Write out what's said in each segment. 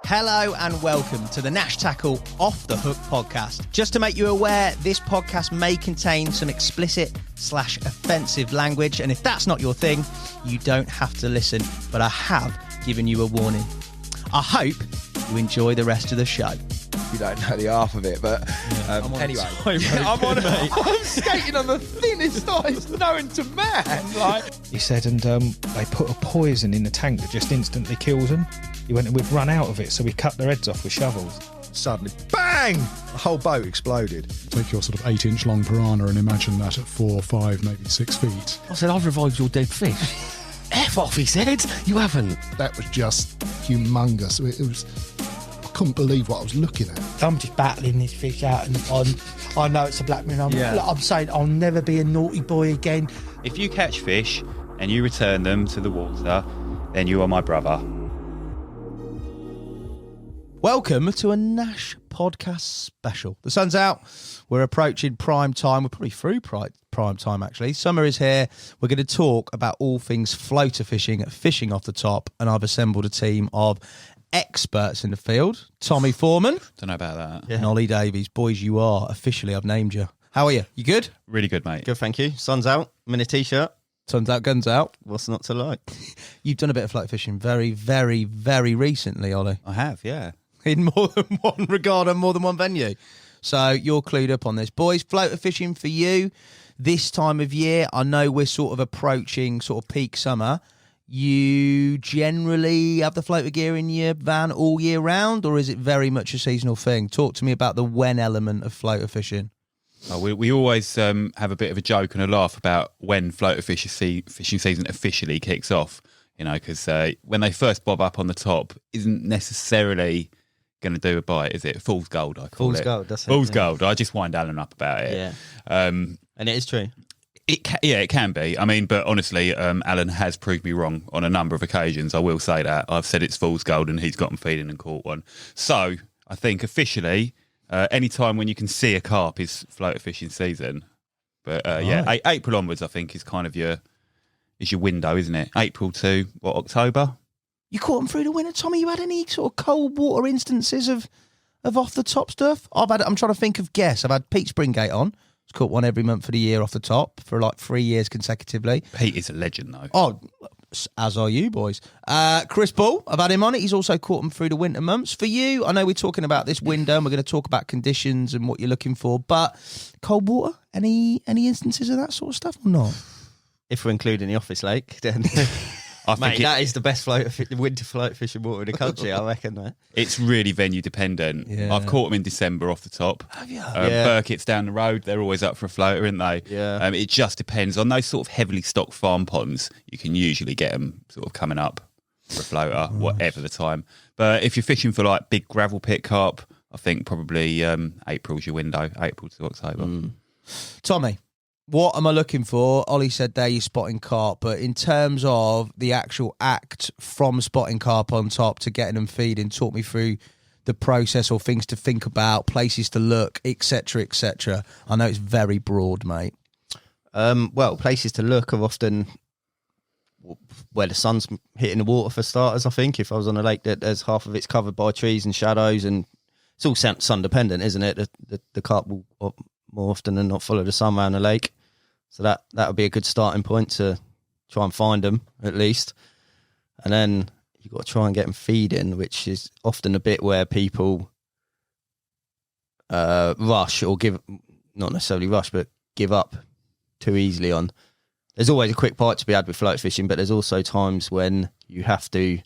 Hello and welcome to the Nash Tackle Off the Hook podcast. Just to make you aware, this podcast may contain some explicit/offensive language, and if that's not your thing, you don't have to listen, but I have given you a warning. I hope you enjoy the rest of the show. You don't know the half of it, but anyway. I'm skating on the thinnest ice known to man. He said, and they put a poison in the tank that just instantly kills them. He went and we'd run out of it, so we cut their heads off with shovels. Suddenly, bang! The whole boat exploded. Take your sort of 8-inch long piranha and imagine that at 4, 5, maybe 6 feet. I said, I've revived your dead fish. F off, he said. You haven't. That was just humongous. It was... I couldn't believe what I was looking at. I'm just battling this fish out and I know it's a black mirror. I'm saying I'll never be a naughty boy again. If you catch fish and you return them to the water, then you are my brother. Welcome to a Nash podcast special. The sun's out. We're approaching prime time. We're probably through prime time, actually. Summer is here. We're going to talk about all things floater fishing off the top, and I've assembled a team of experts in the field. Tommy Forman. Don't know about that. And Oli Davies. Boys, you are officially, I've named you. How are you? You good? Really good, mate. Good, thank you. Sun's out. I'm in a t-shirt. Sun's out, guns out. What's not to like? You've done a bit of float fishing very, very, very recently, Ollie. I have, yeah. In more than one regard and more than one venue. So you're clued up on this. Boys, floater fishing for you this time of year. I know we're sort of approaching sort of peak summer. You generally have the floater gear in your van all year round, or is it very much a seasonal thing? Talk to me about the when element of floater fishing. Oh, we always have a bit of a joke and a laugh about when floater fishing season officially kicks off, you know, because when they first bob up on the top isn't necessarily going to do a bite, is it? Fool's gold, I call it. Fool's gold, that's it. Fool's gold. I just wind Alan up about it. Yeah. And it is true. It can be. I mean, but honestly, Alan has proved me wrong on a number of occasions. I will say that. I've said it's fool's gold and he's gotten feeding and caught one. So I think officially, any time when you can see a carp is floater fishing season. But Right. April onwards, I think, is kind of your window, isn't it? April to October. You caught them through the winter, Tommy. You had any sort of cold water instances of off the top stuff? I'm trying to think of guess. I've had Pete Springate on. He's caught one every month for the year off the top for like 3 years consecutively. Pete is a legend, though. Oh, as are you, boys. Chris Ball, I've had him on it. He's also caught them through the winter months. For you, I know we're talking about this window and we're going to talk about conditions and what you're looking for, but cold water, any instances of that sort of stuff or not? If we're including the office lake, then mate, that is the best winter float fishing water in the country, I reckon. Mate. It's really venue dependent. Yeah. I've caught them in December off the top. Have you? Burkitt's down the road, they're always up for a floater, aren't they? Yeah. It just depends. On those sort of heavily stocked farm ponds, you can usually get them sort of coming up for a floater, whatever the time. But if you're fishing for like big gravel pit carp, I think probably April's your window, April to October. Tommy, what am I looking for? Ollie said there you're spotting carp, but in terms of the actual act from spotting carp on top to getting them feeding, talk me through the process or things to think about, places to look, etc., etc. I know it's very broad, mate. Well, places to look are often where the sun's hitting the water for starters, I think. If I was on a lake that there's half of it's covered by trees and shadows, and it's all sun dependent, isn't it? The carp will more often than not follow the sun around the lake. So that would be a good starting point to try and find them, at least. And then you've got to try and get them feeding, which is often a bit where people rush or not necessarily rush, but give up too easily on. There's always a quick bite to be had with float fishing, but there's also times when you have to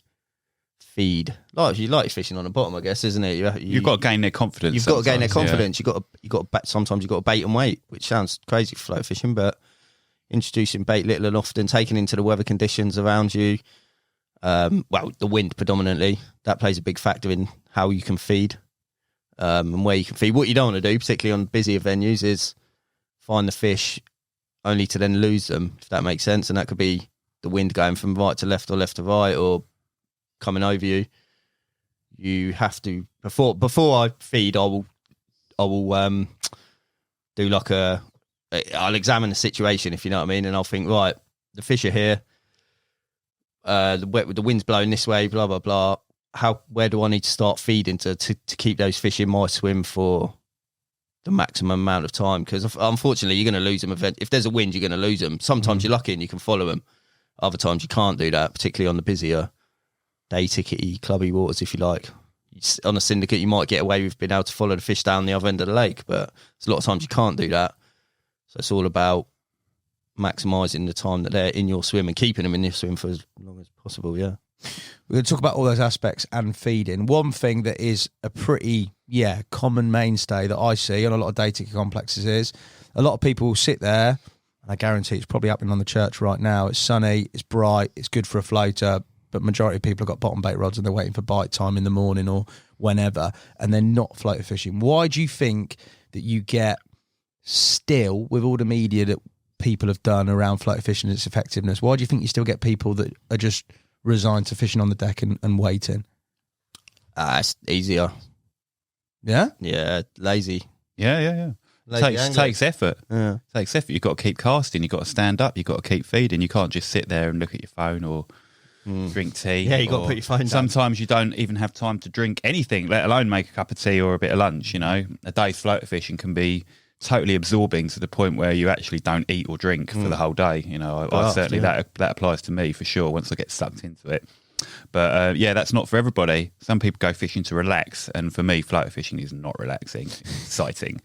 feed. Like fishing on the bottom, I guess, isn't it? You've got to gain their confidence. You've got to gain their confidence. Yeah. Sometimes you've got to bait and wait, which sounds crazy for float fishing, but introducing bait little and often, taking into the weather conditions around you. The wind predominantly, that plays a big factor in how you can feed and where you can feed. What you don't want to do, particularly on busier venues, is find the fish only to then lose them, if that makes sense. And that could be the wind going from right to left or left to right, or coming over you. You have to before I feed, I will do like I'll examine the situation, if you know what I mean, and I'll think, right, the fish are here, the wind's blowing this way, blah blah blah. where do I need to start feeding to keep those fish in my swim for the maximum amount of time? Because unfortunately, you're going to lose them. If there's a wind, you're going to lose them. Sometimes you're lucky and you can follow them. Other times you can't do that, particularly on the busier day tickety clubby waters, if you like. On a syndicate, you might get away with being able to follow the fish down the other end of the lake, but there's a lot of times you can't do that. So it's all about maximising the time that they're in your swim and keeping them in your swim for as long as possible, yeah. We're going to talk about all those aspects and feeding. One thing that is a pretty, common mainstay that I see on a lot of day ticket complexes is a lot of people will sit there, and I guarantee it's probably happening on the church right now. It's sunny, it's bright, it's good for a floater, but majority of people have got bottom bait rods and they're waiting for bite time in the morning or whenever, and they're not floater fishing. Why do you think that you get still, with all the media that people have done around floater fishing and its effectiveness, why do you think you still get people that are just resigned to fishing on the deck and waiting? It's easier. Yeah? Yeah, lazy. Yeah. Takes effort. Yeah. Takes effort. You've got to keep casting. You've got to stand up. You've got to keep feeding. You can't just sit there and look at your phone or drink tea. Yeah, you've got to put your phone down. Sometimes you don't even have time to drink anything, let alone make a cup of tea or a bit of lunch, you know. A day's floater fishing can be totally absorbing to the point where you actually don't eat or drink for the whole day. You know, I certainly that applies to me for sure once I get sucked into it. But that's not for everybody. Some people go fishing to relax, and for me, floater fishing is not relaxing, it's exciting,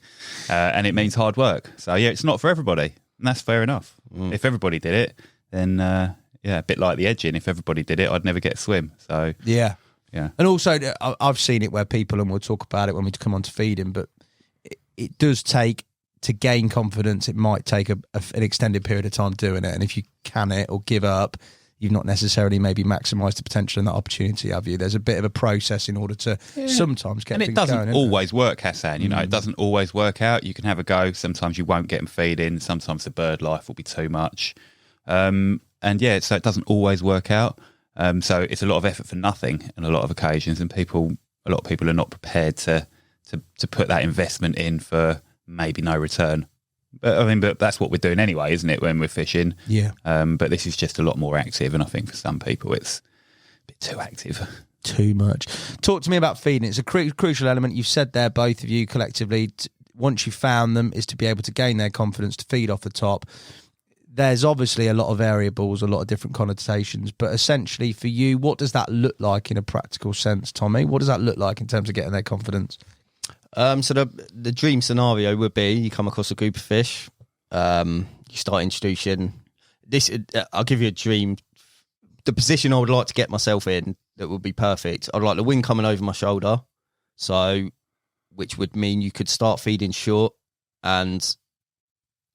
and it means hard work. So it's not for everybody, and that's fair enough. If everybody did it, then a bit like the edging. If everybody did it, I'd never get a swim. So yeah. And also, I've seen it where people, and we'll talk about it when we come on to feeding, but it does take, to gain confidence, it might take an extended period of time doing it. And if you can it or give up, you've not necessarily maybe maximised the potential and that opportunity, have you? There's a bit of a process in order to sometimes get things going. And it doesn't always work, Hassan. You know, it doesn't always work out. You can have a go. Sometimes you won't get them feeding. Sometimes the bird life will be too much. So it doesn't always work out. So it's a lot of effort for nothing on a lot of occasions, and a lot of people are not prepared to put that investment in for maybe no return. But that's what we're doing anyway, isn't it, when we're fishing? Yeah. But this is just a lot more active, and I think for some people it's a bit too active. Too much. Talk to me about feeding. It's a crucial element. You've said there, both of you collectively, once you found them, is to be able to gain their confidence to feed off the top. There's obviously a lot of variables, a lot of different connotations, but essentially for you, what does that look like in a practical sense, Tommy? What does that look like in terms of getting their confidence? So the dream scenario would be you come across a group of fish, you start introducing this. I'll give you a dream. The position I would like to get myself in that would be perfect. I'd like the wind coming over my shoulder, which would mean you could start feeding short and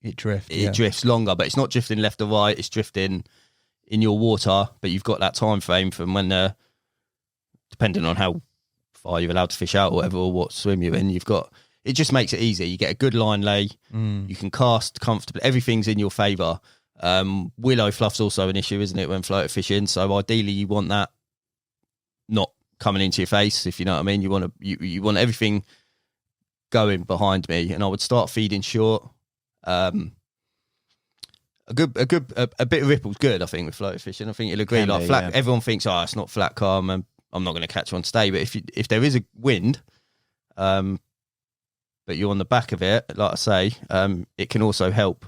it drifts. It drifts longer, but it's not drifting left or right. It's drifting in your water, but you've got that time frame from when depending on how far you're allowed to fish out or whatever, or what swim you're in, it just makes it easy. You get a good line lay, you can cast comfortably, everything's in your favour. Willow fluff's also an issue, isn't it, when floater fishing? So ideally you want that not coming into your face, if you know what I mean. You want everything going behind me, and I would start feeding short. A bit of ripple's good, I think, with floater fishing. I think you'll agree. Flat, everyone thinks, it's not flat calm, and I'm not going to catch one today. But if there is a wind, but you're on the back of it, like I say, it can also help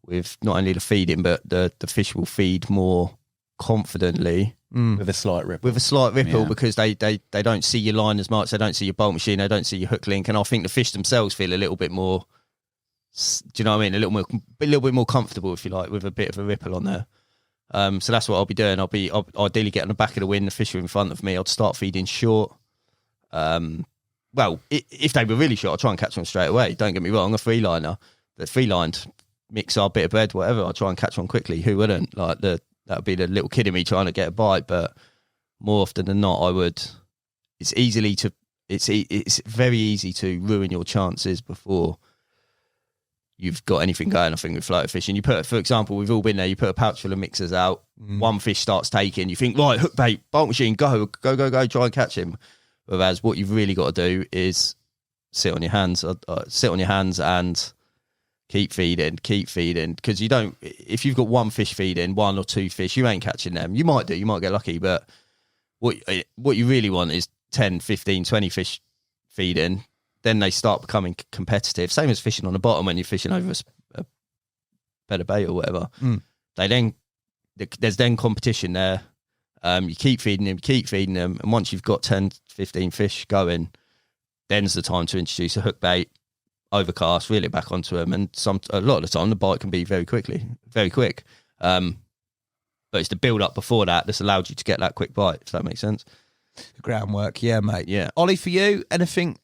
with not only the feeding, but the fish will feed more confidently with a slight ripple. Because they don't see your line as much, they don't see your bolt machine, they don't see your hook link, and I think the fish themselves feel a little bit more. Do you know what I mean? A little bit more comfortable, if you like, with a bit of a ripple on there. So that's what I'll be doing. I'll ideally get on the back of the wind, the fish are in front of me. I'd start feeding short. If they were really short, I'll try and catch them straight away. Don't get me wrong, a freeliner, the free-lined mixer, bit of bread, whatever, I'll try and catch one quickly. Who wouldn't? Like that would be the little kid in me trying to get a bite. But more often than not, I would. It's very easy to ruin your chances before you've got anything going. I think with floater fishing, for example, we've all been there. You put a pouch full of mixers out, one fish starts taking. You think, right, hook bait, bolt machine, go, try and catch him. Whereas what you've really got to do is sit on your hands and keep feeding. Because if you've got one fish feeding, one or two fish, you ain't catching them. You might get lucky, but what you really want is 10, 15, 20 fish feeding. Then they start becoming competitive. Same as fishing on the bottom when you're fishing over a better bait or whatever. There's then competition there. You keep feeding them, and once you've got 10, 15 fish going, then's the time to introduce a hook bait, overcast, reel it back onto them, and a lot of the time the bite can be very quick. But it's the build up before that's allowed you to get that quick bite, if that makes sense. The groundwork, yeah, mate. Yeah. Ollie, for you, anything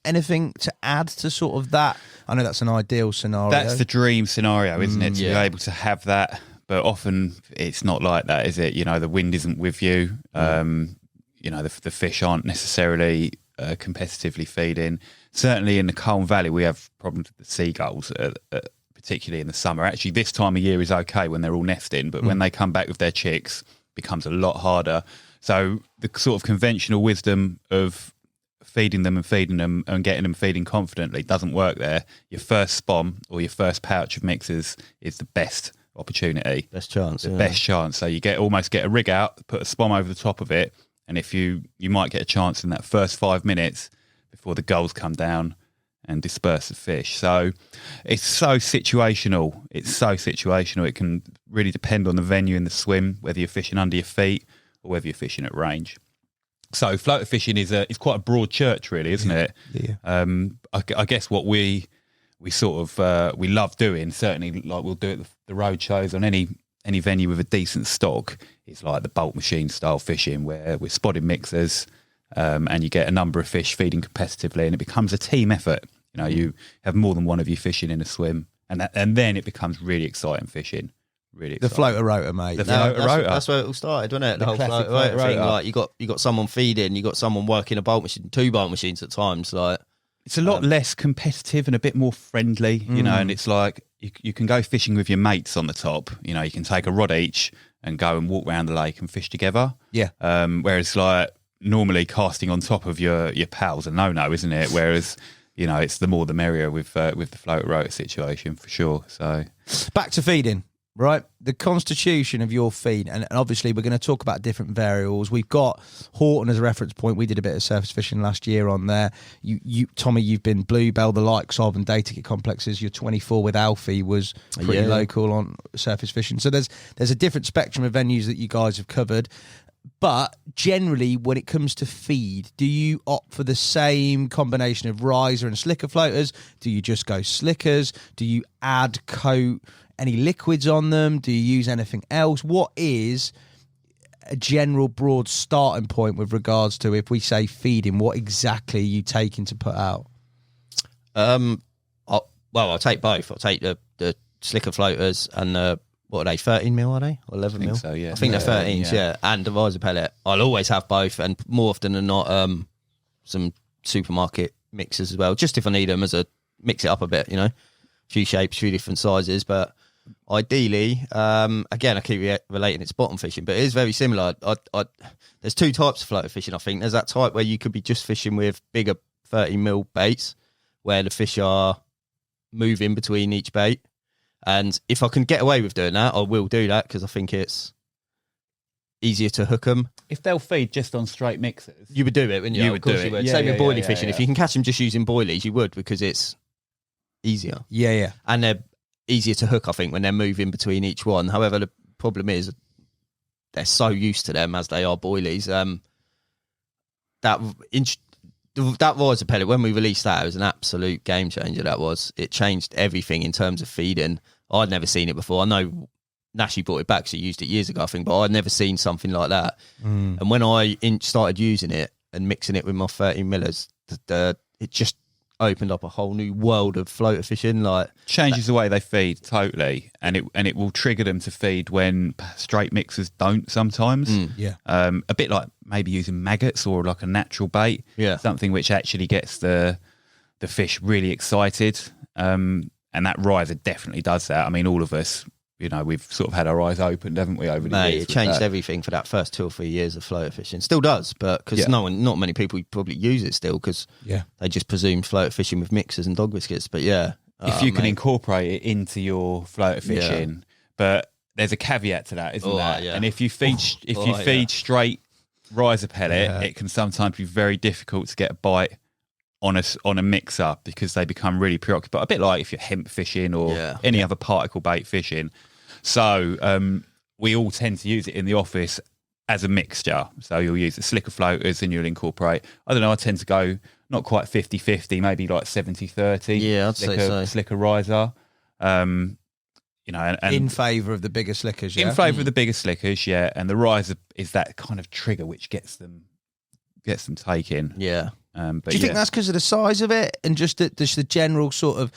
to add to sort of that? I know that's an ideal scenario. That's the dream scenario, isn't it? To be able to have that, but often it's not like that, is it? You know, the wind isn't with you. You know, the fish aren't necessarily competitively feeding. Certainly in the Colne Valley, we have problems with the seagulls, particularly in the summer. Actually, this time of year is okay when they're all nesting, but when they come back with their chicks, it becomes a lot harder. So the sort of conventional wisdom of feeding them and getting them feeding confidently doesn't work there. Your first spom or your first pouch of mixers is the best opportunity. Best chance. Best chance. So you almost get a rig out, put a spom over the top of it, and if you might get a chance in that first 5 minutes before the gulls come down and disperse the fish. So it's so situational. It can really depend on the venue and the swim, whether you're fishing under your feet or whether you're fishing at range. So floater fishing is quite a broad church, really, isn't it? Yeah. I guess what we sort of we love doing, certainly like we'll do at the road shows on any venue with a decent stock, is like the bolt machine style fishing where we're spotting mixers and you get a number of fish feeding competitively, and it becomes a team effort. You know, you have more than one of you fishing in a swim, and then it becomes really exciting fishing. Really exciting. The floater rotor, mate. That's where it all started, wasn't it? The whole floater rotor thing. Like you got someone feeding, you got someone working a bolt machine, 2 bolt machines at times. Like it's a lot less competitive and a bit more friendly, you know. And it's like you can go fishing with your mates on the top. You know, you can take a rod each and go and walk around the lake and fish together. Yeah. Whereas like normally casting on top of your pals a no, isn't it? Whereas you know, it's the more the merrier with the floater rotor situation for sure. So back to feeding. Right, the constitution of your feed, and obviously we're going to talk about different variables. We've got Horton as a reference point. We did a bit of surface fishing last year on there. You Tommy, you've been Bluebell, the likes of, and data kit complexes. Your 24 with Alfie was pretty local on surface fishing. So there's a different spectrum of venues that you guys have covered. But generally, when it comes to feed, do you opt for the same combination of riser and slicker floaters? Do you just go slickers? Do you add coat any liquids on them? Do you use anything else? What is a general broad starting point with regards to, if we say feeding, what exactly are you taking to put out? I'll take both. I'll take the slicker floaters and what are they, 13 mil, are they? Or 11 mil? So, yeah. I think they're 13s, yeah. And the riser pellet. I'll always have both, and more often than not, some supermarket mixers as well, just if I need them mix it up a bit, you know. A few shapes, a few different sizes, but ideally, again, I keep relating it to bottom fishing, but it is very similar. There's 2 types of floater fishing, I think. There's that type where you could be just fishing with bigger 30 mil baits, where the fish are moving between each bait. And if I can get away with doing that, I will do that, because I think it's easier to hook them. If they'll feed just on straight mixers, you would do it, wouldn't you? You would do it. You would. Yeah, Same with boilie fishing. Yeah. If you can catch them just using boilies, you would, because it's easier. Yeah. And they're easier to hook, I think, when they're moving between each one. However, the problem is they're so used to them as they are boilies. That riser pellet, when we released that, it was an absolute game changer. It changed everything in terms of feeding. I'd never seen it before. I know Nash brought it back because he used it years ago, I think, but I'd never seen something like that. And when I started using it and mixing it with my 13 millers, it just opened up a whole new world of floater fishing. Like changes the way they feed totally, and it will trigger them to feed when straight mixers don't sometimes. A bit like maybe using maggots or like a natural bait, something which actually gets the fish really excited, and that riser definitely does that. I mean, all of us, you know, we've sort of had our eyes opened, haven't we, over the years? It changed everything for that first 2 or 3 years of floater fishing. Still does, but because not many people probably use it still, because they just presume floater fishing with mixers and dog biscuits. But if you can incorporate it into your floater fishing, but there's a caveat to that, isn't there? Yeah. And if you feed straight riser pellet, it can sometimes be very difficult to get a bite on a mixer because they become really preoccupied. A bit like if you're hemp fishing or any other particle bait fishing. So we all tend to use it in the office as a mixture. So you'll use the slicker floaters and you'll incorporate, I don't know, I tend to go not quite 50-50, maybe like 70-30. Yeah, I'd say so. Slicker riser. You know, and in favour of the bigger slickers, yeah? In favour of the bigger slickers, yeah. And the riser is that kind of trigger which gets them taken. Yeah. But do you think that's because of the size of it and just the general sort of?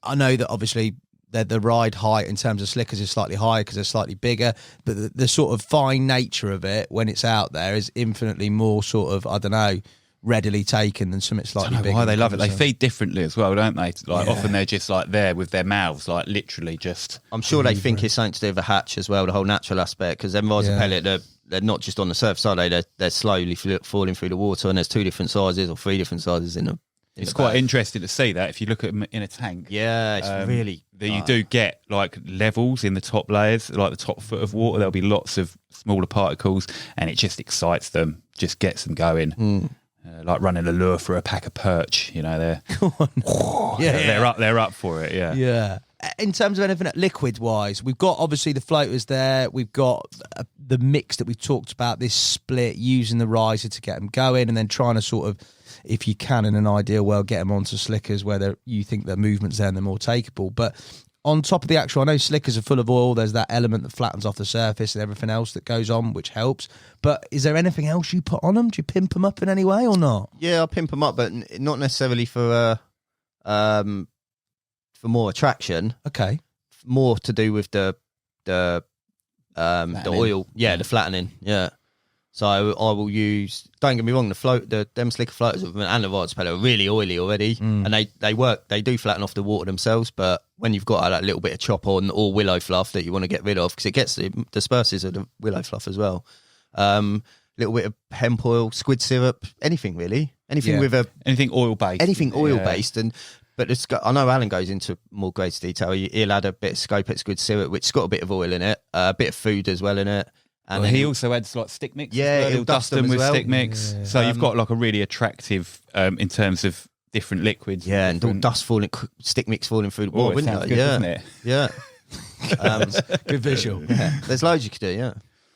I know that obviously the ride height in terms of slickers is slightly higher because they're slightly bigger, but the sort of fine nature of it when it's out there is infinitely more sort of, I don't know, readily taken than something slightly bigger. Why they love it? They feed differently as well, don't they? Like often they're just like there with their mouths, like literally just. I'm sure they think it's something to do with the hatch as well, the whole natural aspect, because them riser pellet, they're not just on the surface, are they? They're slowly falling through the water, and there's 2 different sizes or 3 different sizes in them. It's quite interesting to see that if you look at them in a tank. Yeah, it's really. You do get like levels in the top layers, like the top foot of water. There'll be lots of smaller particles, and it just excites them, just gets them going. Like running a lure for a pack of perch, you know, they're up for it. Yeah. In terms of anything liquid wise, we've got obviously the floaters there. We've got the mix that we've talked about, this split using the riser to get them going, and then trying to sort of, if you can, in an ideal world, get them onto slickers where you think their movement's there and they're more takeable. But on top of the actual, I know slickers are full of oil. There's that element that flattens off the surface and everything else that goes on, which helps. But is there anything else you put on them? Do you pimp them up in any way or not? Yeah, I'll pimp them up, but not necessarily for more attraction. Okay. More to do with the oil. Yeah, the flattening. Yeah. So I will use. Don't get me wrong. Them slicker floaters and the riser pellet are really oily already, and they work. They do flatten off the water themselves. But when you've got that little bit of chop on or willow fluff that you want to get rid of, because it gets the disperses of the willow fluff as well. Little bit of hemp oil, squid syrup, anything really. Anything with anything oil based. Anything oil based But I know Alan goes into more great detail. He'll add a bit of Scopex squid syrup, which has got a bit of oil in it, a bit of food as well in it. And then he also adds like stick mix. Yeah, he'll dust them with stick mix. Yeah. So you've got like a really attractive in terms of different liquids. Yeah, and all dust falling, stick mix falling through the water, wouldn't it? Good, doesn't it? Yeah. Good visual. Yeah. There's loads you could do, yeah.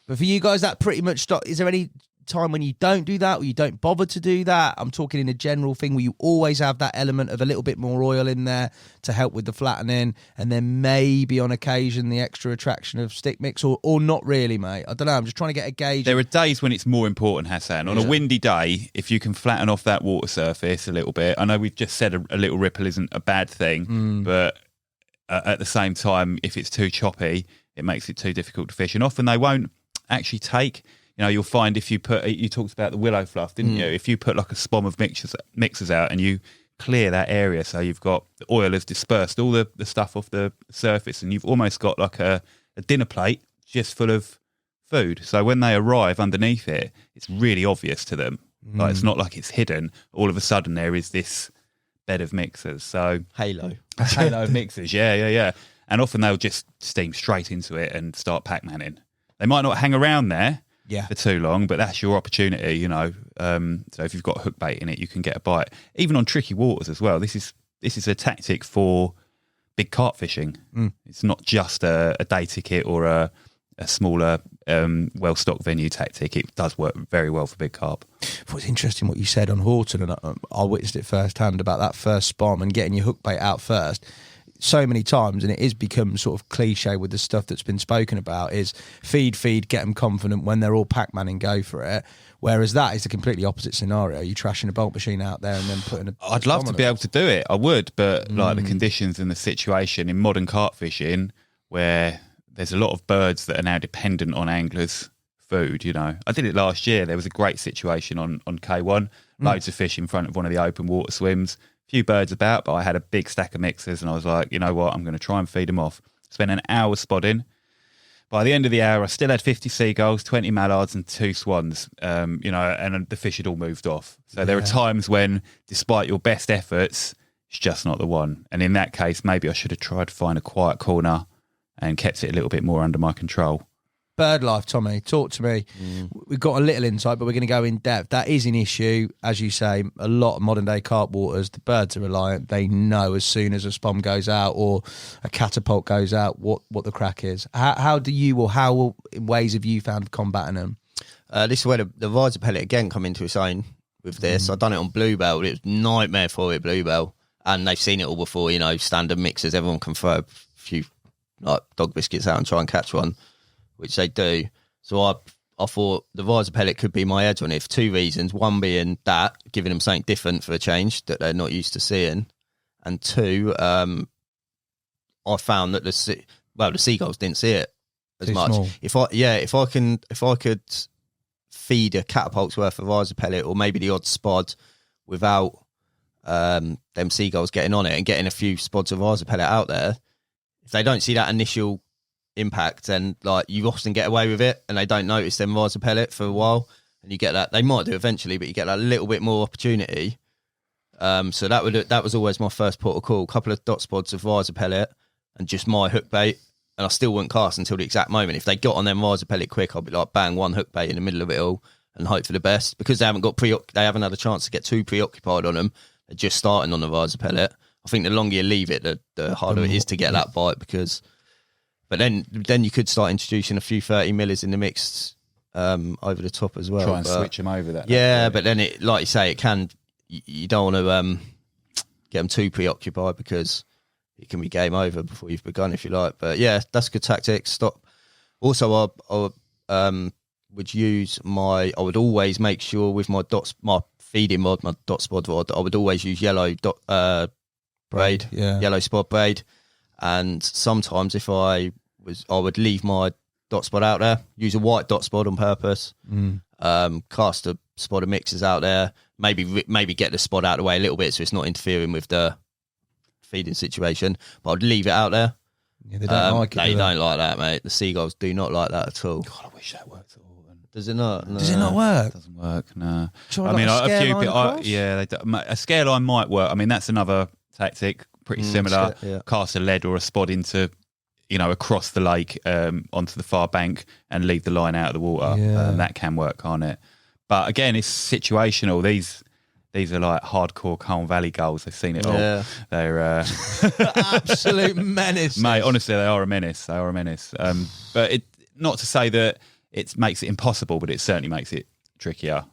But for you guys, that pretty much is there any time when you don't do that or you don't bother to do that? I'm talking in a general thing where you always have that element of a little bit more oil in there to help with the flattening, and then maybe on occasion the extra attraction of stick mix, or not really, mate. I don't know, I'm just trying to get a gauge. There are days when it's more important, Hassan. On a windy day, if you can flatten off that water surface a little bit, I know we've just said a little ripple isn't a bad thing, but at the same time, if it's too choppy, it makes it too difficult to fish, and often they won't actually take. You know, you'll find if you talked about the willow fluff, didn't you? If you put like a spom of mixers out and you clear that area, so you've got the oil has dispersed all the stuff off the surface, and you've almost got like a dinner plate just full of food. So when they arrive underneath it, it's really obvious to them. Like it's not like it's hidden. All of a sudden there is this bed of mixers. So halo of mixers, yeah. And often they'll just steam straight into it and start Pac-Manning. They might not hang around there for too long, but that's your opportunity, you know. So if you've got hook bait in it, you can get a bite. Even on tricky waters as well. This is a tactic for big carp fishing. It's not just a day ticket or a smaller, well-stocked venue tactic. It does work very well for big carp. It was interesting what you said on Horton, and I witnessed it firsthand about that first spom and getting your hook bait out first. So many times, and it is become sort of cliche with the stuff that's been spoken about, is feed, get them confident when they're all Pac-Man and go for it. Whereas that is the completely opposite scenario. You're trashing a bolt machine out there and then putting I'd love to be able to do it. I would, but like the conditions and the situation in modern carp fishing, where there's a lot of birds that are now dependent on anglers' food, you know. I did it last year. There was a great situation on K1, loads of fish in front of one of the open water swims. Few birds about, but I had a big stack of mixers and I was like, you know what, I'm going to try and feed them off. Spent an hour spodding. By the end of the hour, I still had 50 seagulls, 20 mallards and 2 swans, you know, and the fish had all moved off. So there are times when, despite your best efforts, it's just not the one. And in that case, maybe I should have tried to find a quiet corner and kept it a little bit more under my control. Bird life, Tommy, talk to me. We've got a little insight, but we're going to go in depth. That is an issue, as you say. A lot of modern day carp waters, the birds are reliant. They know as soon as a spom goes out or a catapult goes out what the crack is. How ways have you found of combating them? This is where the visor pellet again come into its own with this. I've done it on bluebell. It was a nightmare for it, bluebell. And they've seen it all before, standard mixers. Everyone can throw a few like dog biscuits out and try and catch one, which they do. So I thought the visor pellet could be my edge on it for two reasons. One being that, giving them something different for a change that they're not used to seeing. And two, I found that the seagulls didn't see it as much. Small. If I could feed a catapult's worth of visor pellet or maybe the odd spod without them seagulls getting on it and getting a few spods of visor pellet out there, if they don't see that initial impact, then like you often get away with it and they don't notice them visor pellet for a while, and you get that. They might do eventually, but you get that little bit more opportunity. So that was always my first port of call. A couple of dot spods of visor pellet and just my hook bait, and I still wouldn't cast until the exact moment. If they got on them visor pellet quick, I'd be like bang, one hook bait in the middle of it all and hope for the best, because they haven't had a chance to get too preoccupied on them. They're just starting on the visor pellet. I think the longer you leave it, the harder it is to get that bite. But then you could start introducing a few 30 millers in the mix over the top as well. Try and switch them over that. Yeah, but then it, like you say, it can. You don't want to get them too preoccupied because it can be game over before you've begun, if you like. But yeah, that's a good tactic. Stop. Also, I would always make sure with my feeding mod, my dot spod rod, I would always use yellow braid, yellow spot braid. And sometimes if I would leave my dot spot out there, use a white dot spot on purpose, cast a spot of mixers out there, maybe get the spot out of the way a little bit so it's not interfering with the feeding situation, but I'd leave it out there. Yeah, they don't like it. They don't like that, mate. The seagulls do not like that at all. God, I wish that worked at all. Does it not? No. Does it not work? It doesn't work, no. A few bit. A scare line might work. I mean, that's another tactic, pretty similar. Cast a lead or a spot into, across the lake onto the far bank and leave the line out of the water. That can work, can't it? But again, it's situational. These are like hardcore Colne Valley gulls. They've seen it all. Yeah. They're absolute menace, mate. Honestly, they are a menace. But not to say that it makes it impossible, but it certainly makes it trickier.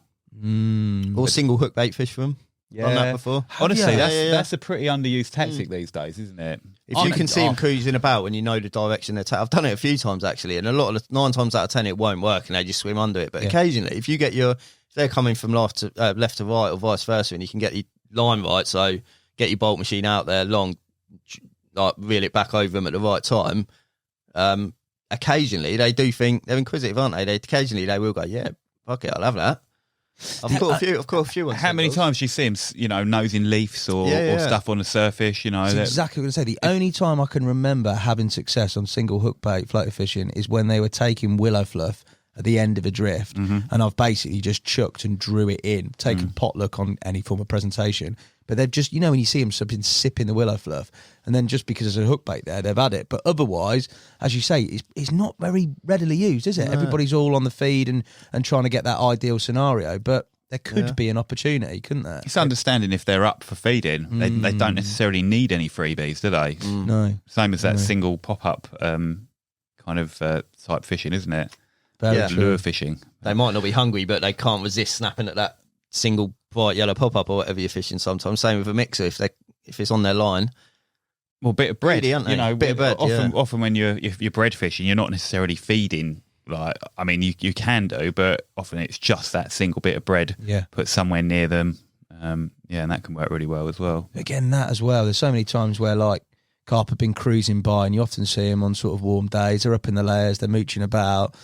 Or single hook bait fish for them. Done that before. Honestly, that's a pretty underused tactic these days, isn't it? If you can see them cruising about and you know the direction they're taking, I've done it a few times actually, and 9 times out of 10 it won't work and they just swim under it. But occasionally, if you get if they're coming from left to right or vice versa, and you can get your line right, so get your bolt machine out there long, like reel it back over them at the right time. Occasionally they do think they're inquisitive, aren't they? Occasionally they will go, yeah, fuck it, I'll have that. I've caught a few. How many times do you see him, nosing leaves or stuff on the surface? That's exactly what I was going to say. The only time I can remember having success on single hook bait floater fishing is when they were taking willow fluff at the end of a drift, and I've basically just chucked and drew it in, taken potluck on any form of presentation. But they've just, when you see them sipping the willow fluff, and then just because there's a hook bait there, they've had it. But otherwise, as you say, it's not very readily used, is it? No. Everybody's all on the feed and trying to get that ideal scenario. But there could be an opportunity, couldn't there? It's understanding if they're up for feeding. They don't necessarily need any freebies, do they? No. Same as that single pop-up kind of type fishing, isn't it? Lure fishing. They might not be hungry, but they can't resist snapping at that single bright yellow pop-up or whatever you're fishing sometimes. Same with a mixer. If it's on their line. Well, bit of bread, really, bit of bread. Often when you're bread fishing, you're not necessarily feeding. Like, I mean, you can do, but often it's just that single bit of bread put somewhere near them. And that can work really well as well. Again, that as well. There's so many times where like carp have been cruising by, and you often see them on sort of warm days. They're up in the layers, they're mooching about.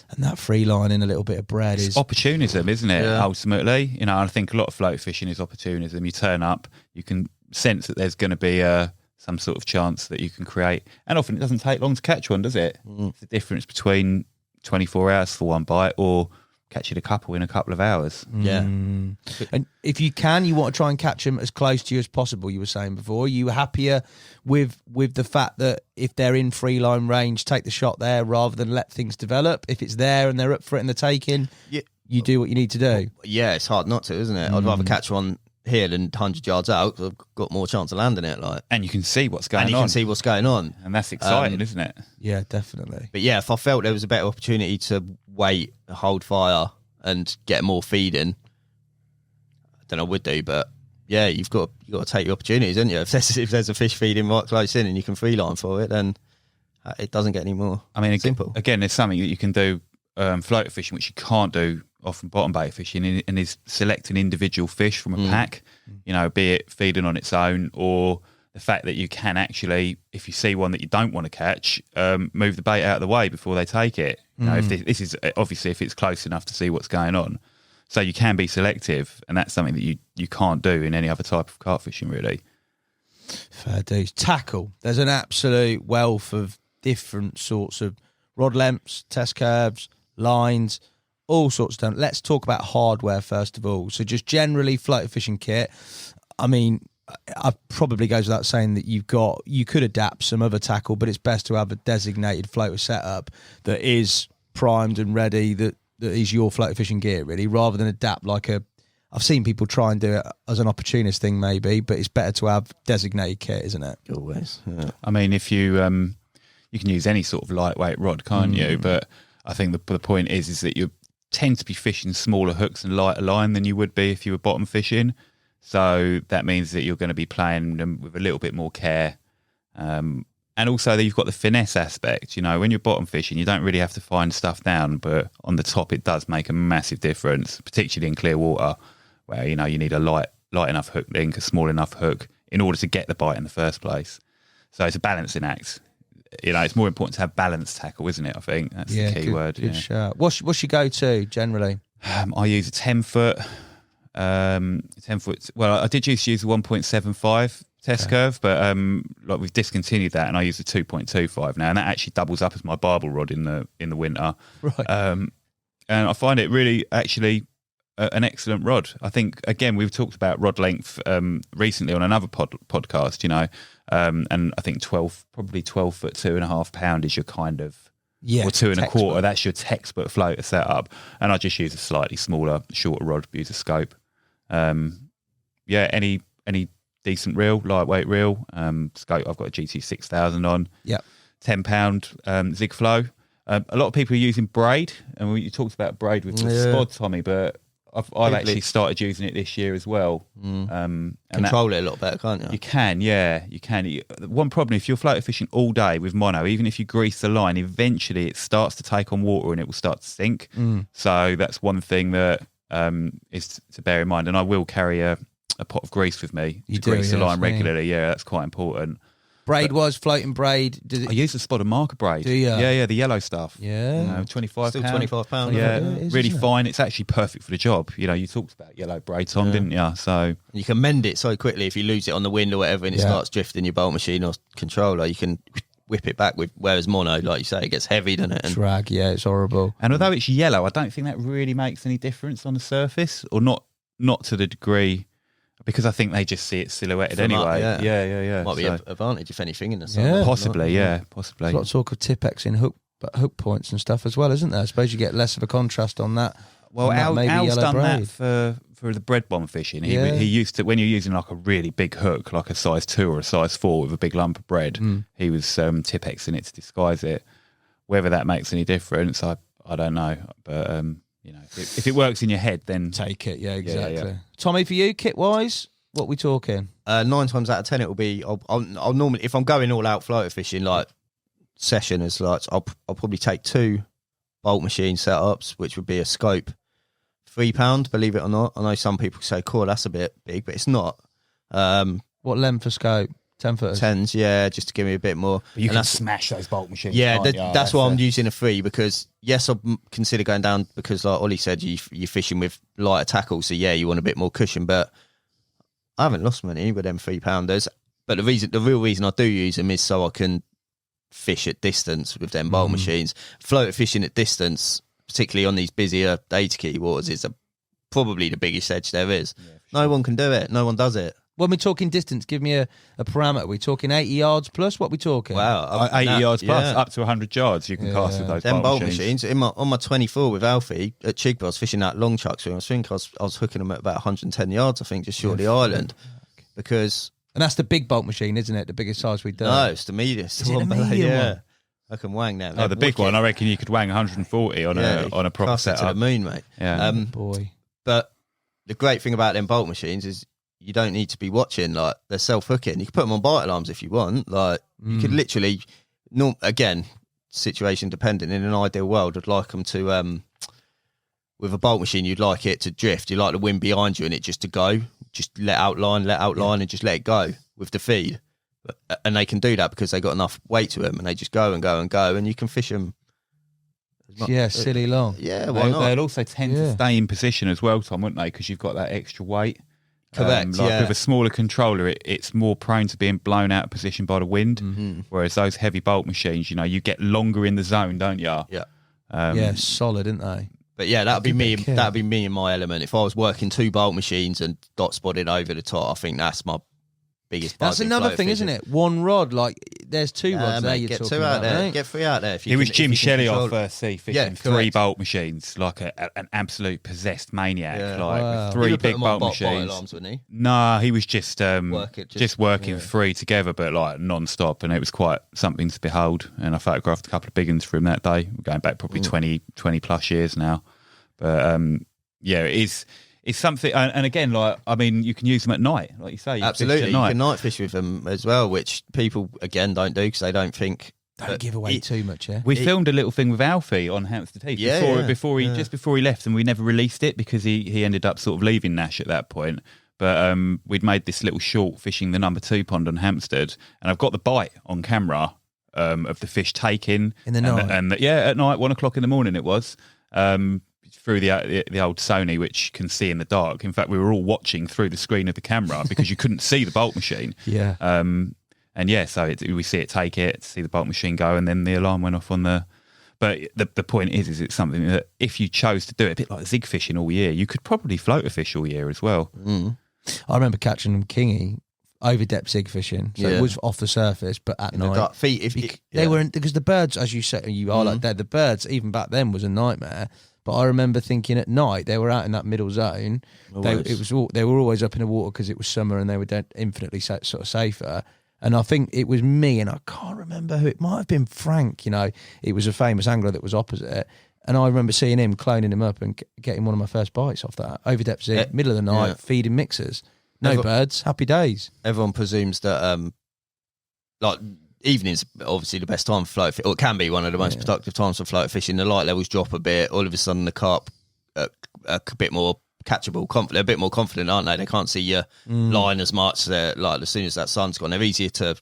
And that free line in a little bit of bread is opportunism, isn't it? Yeah. Ultimately, I think a lot of float fishing is opportunism. You turn up, you can sense that there's going to be some sort of chance that you can create, and often it doesn't take long to catch one, does it? It's the difference between 24 hours for one bite or catching a couple in a couple of hours. Yeah. And if you can, you want to try and catch them as close to you as possible. You were saying before, you were happier with the fact that if they're in free line range, take the shot there rather than let things develop. If it's there and they're up for it and they're taking, you do what you need to do. Yeah, it's hard not to, isn't it? I'd rather catch one here than 100 yards out because I've got more chance of landing it. And you can see what's going on. And you can see what's going on. And that's exciting, isn't it? Yeah, definitely. But yeah, if I felt there was a better opportunity to wait, hold fire and get more feeding, I don't know, I would do, but yeah, you've got to take your opportunities, haven't you? If there's a fish feeding right close in and you can free line for it, then it doesn't get any more simple. Again, there's something that you can do floater fishing, which you can't do often bottom bait fishing, and is selecting individual fish from a pack, be it feeding on its own, or the fact that you can actually, if you see one that you don't want to catch, move the bait out of the way before they take it. If this is obviously if it's close enough to see what's going on. So you can be selective, and that's something that you can't do in any other type of carp fishing, really. Fair dues. Tackle. There's an absolute wealth of different sorts of rod lengths, test curves, lines, all sorts of stuff. Let's talk about hardware first of all. So just generally floater fishing kit. I mean, I probably goes without saying that you could adapt some other tackle, but it's best to have a designated floater setup that is primed and ready, that is your floater fishing gear really, rather than adapt I've seen people try and do it as an opportunist thing maybe, but it's better to have designated kit, isn't it? Always. Yeah. I mean, if you you can use any sort of lightweight rod, can't you? But I think the point is that you tend to be fishing smaller hooks and lighter line than you would be if you were bottom fishing. So that means that you're going to be playing them with a little bit more care. And also that you've got the finesse aspect. When you're bottom fishing, you don't really have to find stuff down, but on the top it does make a massive difference, particularly in clear water, where you need a light enough hook link, a small enough hook in order to get the bite in the first place. So it's a balancing act. It's more important to have balanced tackle, isn't it? I think that's the key word. Good shout. What's your go-to generally? I use a 10-foot. 10-foot. Well, I did used to use the 1.75 test curve, but we've discontinued that, and I use the 2.25 now, and that actually doubles up as my barbel rod in the winter. Right. And I find it really actually an excellent rod. I think again we've talked about rod length recently on another podcast. And I think 12 foot 2.5 pound is your kind of or 2 1/4. That's your textbook floater setup, and I just use a slightly smaller, shorter rod. Use a scope. Any decent reel, lightweight reel. Scope. I've got a GT 6000 on. Yep. 10 pound Zig Flow. A lot of people are using braid, and you talked about braid with the spod, Tommy, but I've actually started using it this year as well. And control it a lot better, can't you? You can, yeah, you can. One problem, if you're floater fishing all day with mono, even if you grease the line, eventually it starts to take on water and it will start to sink. So that's one thing that is to bear in mind. And I will carry a pot of grease with me to grease the line regularly. Yeah, that's quite important. Braid floating braid. I use the spot and marker braid. Do you? Yeah, the yellow stuff. Yeah. £25. Still £25. Yeah, it is, really isn't it? fine. It's actually perfect for the job. You talked about yellow braid, Tom, didn't you? So You can mend it so quickly if you lose it on the wind or whatever and it starts drifting your bolt machine or controller, you can whip it back with, whereas mono, like you say, it gets heavy, doesn't it? And Drag, it's horrible. And although it's yellow, I don't think that really makes any difference on the surface, or not to the degree, because I think they just see it silhouetted From up, anyway. Yeah. might be an advantage if anything in the sun. Yeah. Possibly. There's a lot of talk of Tipex in hook points and stuff as well, isn't there? I suppose you get less of a contrast on that. Well, on that Al's yellow done braid. that for the bread bomb fishing. He used to, when you're using like a really big hook, like a size 2 or a size 4 with a big lump of bread, he was Tipexing it to disguise it. Whether that makes any difference, I don't know. But if it works in your head, then Take it, exactly. Yeah. Tommy, for you, kit-wise, what we talking? 9 times out of 10 it will be, I'll normally, if I'm going all out floater fishing, like session as like, I'll probably take 2 bolt machine setups, which would be a scope, £3, believe it or not. I know some people say, cool, that's a bit big, but it's not. What length for scope? 10 footers? 10s, yeah, just to give me a bit more. But you can smash those bolt machines. Yeah, can't you? that's why I'm using a 3, because yes, I'll consider going down, because like Ollie said, you're fishing with lighter tackle, so yeah, you want a bit more cushion, but I haven't lost money with them 3-pounders. But the real reason I do use them is so I can fish at distance with them bolt machines. Floater fishing at distance, particularly on these busier data key waters, is probably the biggest edge there is. No one can do it. No one does it. When we're talking distance, give me a parameter. Are we talking 80 yards plus? What are we talking? Wow, 80 yards plus, up to 100 yards you can cast with those them bolt bolt machines. On my 24 with Alfie at Chigba, I was fishing that long chucks. I think I was hooking them at about 110 yards, I think, just short of the island. Because... And that's the big bolt machine, isn't it? The biggest size we've done. No, it's the medium. It's the one below, yeah. I can wang that. Oh, the big one, I reckon you could wang 140 on a proper cast it setup. to the moon, mate. Yeah. Boy. But the great thing about them bolt machines is you don't need to be watching. Like, they're self-hooking. You can put them on bite alarms if you want. Like, you could literally, again, situation dependent. In an ideal world, I'd like them to, with a bolt machine, you'd like it to drift. You like the wind behind you and it just to go. Just let out line, and just let it go with the feed. And they can do that because they got enough weight to them, and they just go and go and go, and you can fish them. Silly long. Yeah, why not? They'll also tend to stay in position as well, Tom, wouldn't they? Because you've got that extra weight. Correct. With a smaller controller, it's more prone to being blown out of position by the wind. Whereas those heavy bolt machines, you get longer in the zone, don't you? Yeah. Solid, aren't they? But yeah, that'd be me. That'd be me in my element. If I was working 2 bolt machines and dot spotted over the top, I think that's my biggest. That's another thing, isn't it? One rod, like there's 2 rods there. You're get talking 2 out about, there. right? Get 3 out there. It was Jim Shelley off First Sea fishing 3 correct. bolt machines, like an absolute possessed maniac, Wow. with 3 He would put big them on bolt bite machines. alarms, wouldn't he? No, he was just working 3 together, but like non-stop, and it was quite something to behold. And I photographed a couple of big ones for him that day. We're going back probably 20 plus years now. But it's something. And again, you can use them at night, like you say. Absolutely, you can night fish with them as well, which people again don't do because they don't think. Don't give away too much, yeah. We filmed a little thing with Alfie on Hampstead Heath before he left, and we never released it because he ended up sort of leaving Nash at that point. But we'd made this little short fishing the number 2 pond on Hampstead, and I've got the bite on camera of the fish taking in the night. At night, 1 o'clock in the morning it was. Through the old Sony, which can see in the dark. In fact, we were all watching through the screen of the camera because you couldn't see the bolt machine. Yeah. So we see it take it, see the bolt machine go, and then the alarm went off on the. But the point is it's something that if you chose to do it, a bit like zig fishing all year, you could probably float a fish all year as well. I remember catching them kingy over depth zig fishing, so it was off the surface, but at night. The feet, they were because the birds, as you said, you are like that. The birds, even back then, was a nightmare. But I remember thinking at night they were out in that middle zone. They were always up in the water because it was summer and they were infinitely sort of safer. And I think it was me, and I can't remember who. It might have been Frank. It was a famous angler that was opposite. And I remember seeing him, cloning him up and getting one of my first bites off that. Over depth zig, middle of the night, feeding mixers. No birds, happy days. Everyone presumes that evening's obviously the best time for float fishing, or it can be one of the most productive times for float fishing. The light levels drop a bit. All of a sudden, the carp are a bit more catchable, they're a bit more confident, aren't they? They can't see your line as much. They're like, as soon as that sun's gone, they're easier to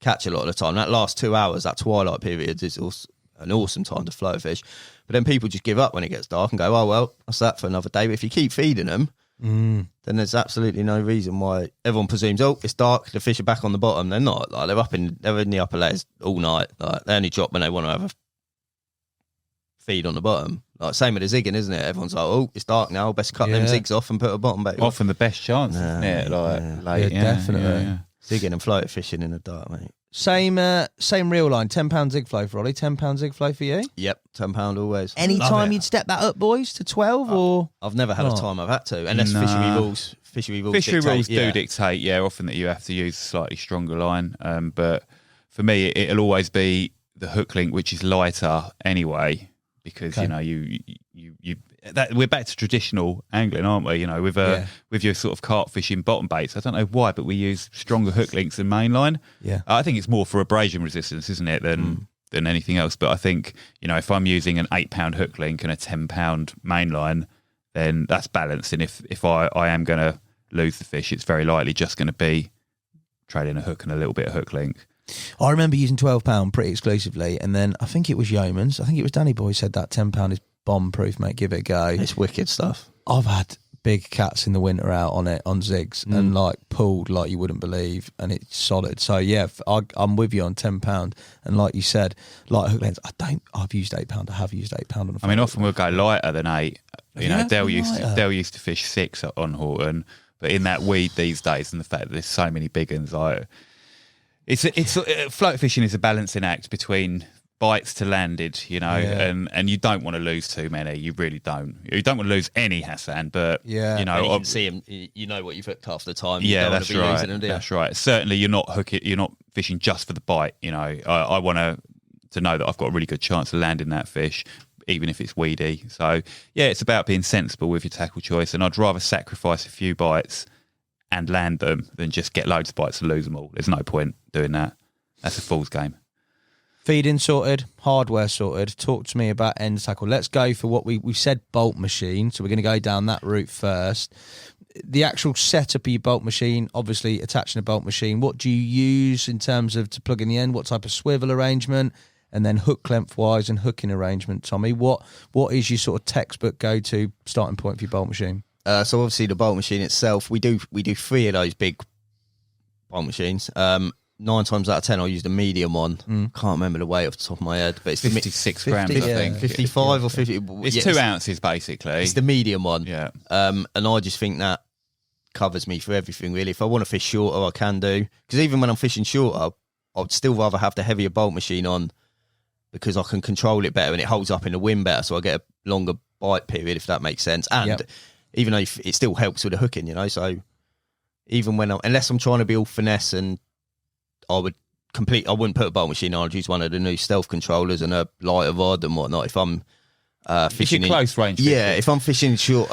catch a lot of the time. That last 2 hours, that twilight period, is also an awesome time to float fish. But then people just give up when it gets dark and go, oh, well, that's that for another day. But if you keep feeding them, then there's absolutely no reason why everyone presumes, oh, it's dark, the fish are back on the bottom. They're not. Like, they're in the upper layers all night. Like, they only drop when they want to have a feed on the bottom. Like, same with the zigging, isn't it? Everyone's like, oh, it's dark now, best cut them zigs off and put a bottom bait. Often the best chance, isn't it? Late, definitely. Yeah. Zigging and float fishing in the dark, mate. Same reel line, £10 zig flow for Ollie, £10 zig flow for you? Yep, £10 always. Any time you'd step that up, boys, to 12 or? I've never had a time I've had to, unless fishery rules do dictate, often that you have to use a slightly stronger line. But for me, it'll always be the hook link, which is lighter anyway, because we're back to traditional angling, aren't we? With your sort of carp fishing bottom baits. I don't know why, but we use stronger hook links than mainline. Yeah, I think it's more for abrasion resistance, isn't it, than anything else. But I think if I'm using an 8-pound hook link and a 10-pound mainline, then that's balanced. And if I am going to lose the fish, it's very likely just going to be trading a hook and a little bit of hook link. I remember using £12 pretty exclusively, and then I think it was Yeoman's. I think it was Danny Boy said that £10 is bomb proof, mate. Give it a go. It's wicked stuff. I've had big cats in the winter out on it on zigs and like pulled like you wouldn't believe, and it's solid. So yeah, I'm with you on £10. And like you said, like hook lengths, I've used £8. I have used £8 on. I mean, often we'll go lighter than 8. You know, Dell used to fish 6 on Horton, but in that weed these days, and the fact that there's so many big ones, like it's float fishing is a balancing act between bites to landed, you know, and you don't want to lose too many. You really don't. You don't want to lose any, Hassan, but you know, and you can see him. You know what you've hooked half the time. You yeah, don't that's want to be right. losing them, do you? That's right. Certainly, you're not fishing just for the bite. You know, I want to know that I've got a really good chance of landing that fish, even if it's weedy. So yeah, it's about being sensible with your tackle choice, and I'd rather sacrifice a few bites and land them than just get loads of bites and lose them all. There's no point doing that. That's a fool's game. Feeding sorted, hardware sorted. Talk to me about end tackle. Let's go for what we said bolt machine, so we're going to go down that route first. The actual setup of your bolt machine, obviously attaching a bolt machine. What do you use in terms of to plug in the end? What type of swivel arrangement? And then hook length wise and hooking arrangement, Tommy. What is your sort of textbook go-to starting point for your bolt machine? So obviously the bolt machine itself, we do 3 of those big bolt machines. 9 times out of 10, I'll use the medium one. Can't remember the weight off the top of my head, but it's 56 grams, I think. 55 or 50. It's 2 ounces, basically. It's the medium one. Yeah. And I just think that covers me for everything, really. If I want to fish shorter, I can do. Because even when I'm fishing shorter, I'd still rather have the heavier bolt machine on because I can control it better and it holds up in the wind better, so I get a longer bite period, if that makes sense. And even though it still helps with the hooking, you know, so even when unless I'm trying to be all finesse, and I wouldn't put a bolt machine on. I'd use one of the new stealth controllers and a lighter rod and whatnot. If I'm fishing in close range, if I'm fishing short,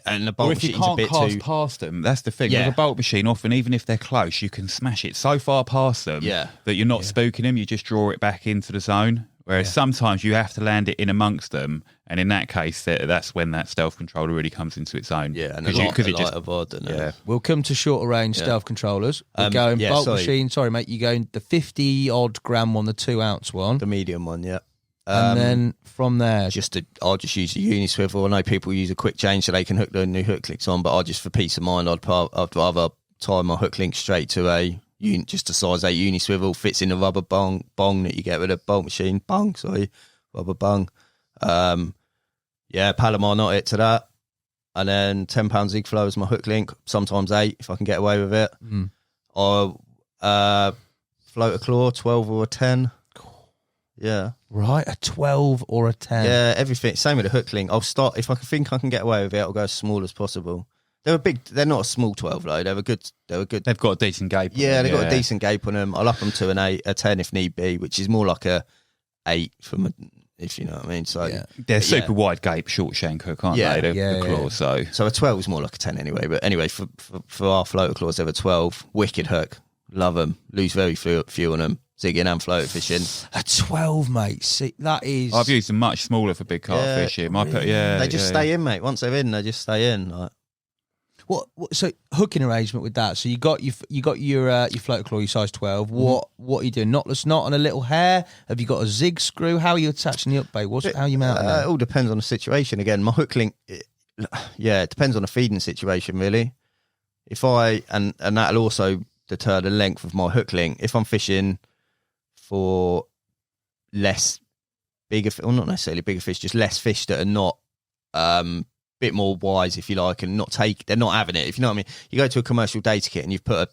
and the bolt machine's a bit too. Or if you can't cast past them, that's the thing. With a bolt machine, often even if they're close, you can smash it so far past them that you're not spooking them. You just draw it back into the zone. Whereas sometimes you have to land it in amongst them, and in that case, that's when that stealth controller really comes into its own. Yeah, and We'll come to shorter range stealth controllers. We're going bolt machine. Sorry, mate. You going the 50 odd gram one, the 2 ounce one, the medium one, and then from there, I'll just use a uni swivel. I know people use a quick change so they can hook the new hook links on, but for peace of mind, I'd rather tie my hook link straight to just a size 8 uni swivel. Fits in a rubber bung that you get with a bolt machine. Rubber bung. Palomar knot it to that, and then £10 zig flow as my hook link. Sometimes 8 if I can get away with it. Or floater claw, 12 or a 10. Yeah. Right, a 12 or a 10. Yeah, everything. Same with the hook link. I'll start if I think I can get away with it. I'll go as small as possible. They're not a small 12 though. They're a good. They've got a decent gape. Yeah, they've got a decent gape on them. I'll up them to an 8, a 10 if need be, which is more like a 8 if you know what I mean. So they're super wide gape, short shank hook, aren't they? The claws. So a 12 is more like a 10 anyway. But anyway, for our floater claws, they're a 12. Wicked hook. Love them. Lose very few on them. Zigging and floater fishing. A 12, mate. See, that is. I've used them much smaller for big carp fishing. They just stay in, mate. Once they're in, they just stay in. Like. What? So hooking arrangement with that. So you got your floater claw, your size 12. What are you doing? Knotless knot on a little hair? Have you got a zig screw? How are you attaching the up bait? How are you mounting it? It all depends on the situation. Again, my hook link. It depends on the feeding situation really. If and that'll also deter the length of my hook link. If I'm fishing for less bigger, or not necessarily bigger fish, just less fish that are not bit more wise, if you like, and they're not having it, if you know what I mean. You go to a commercial data kit and you've put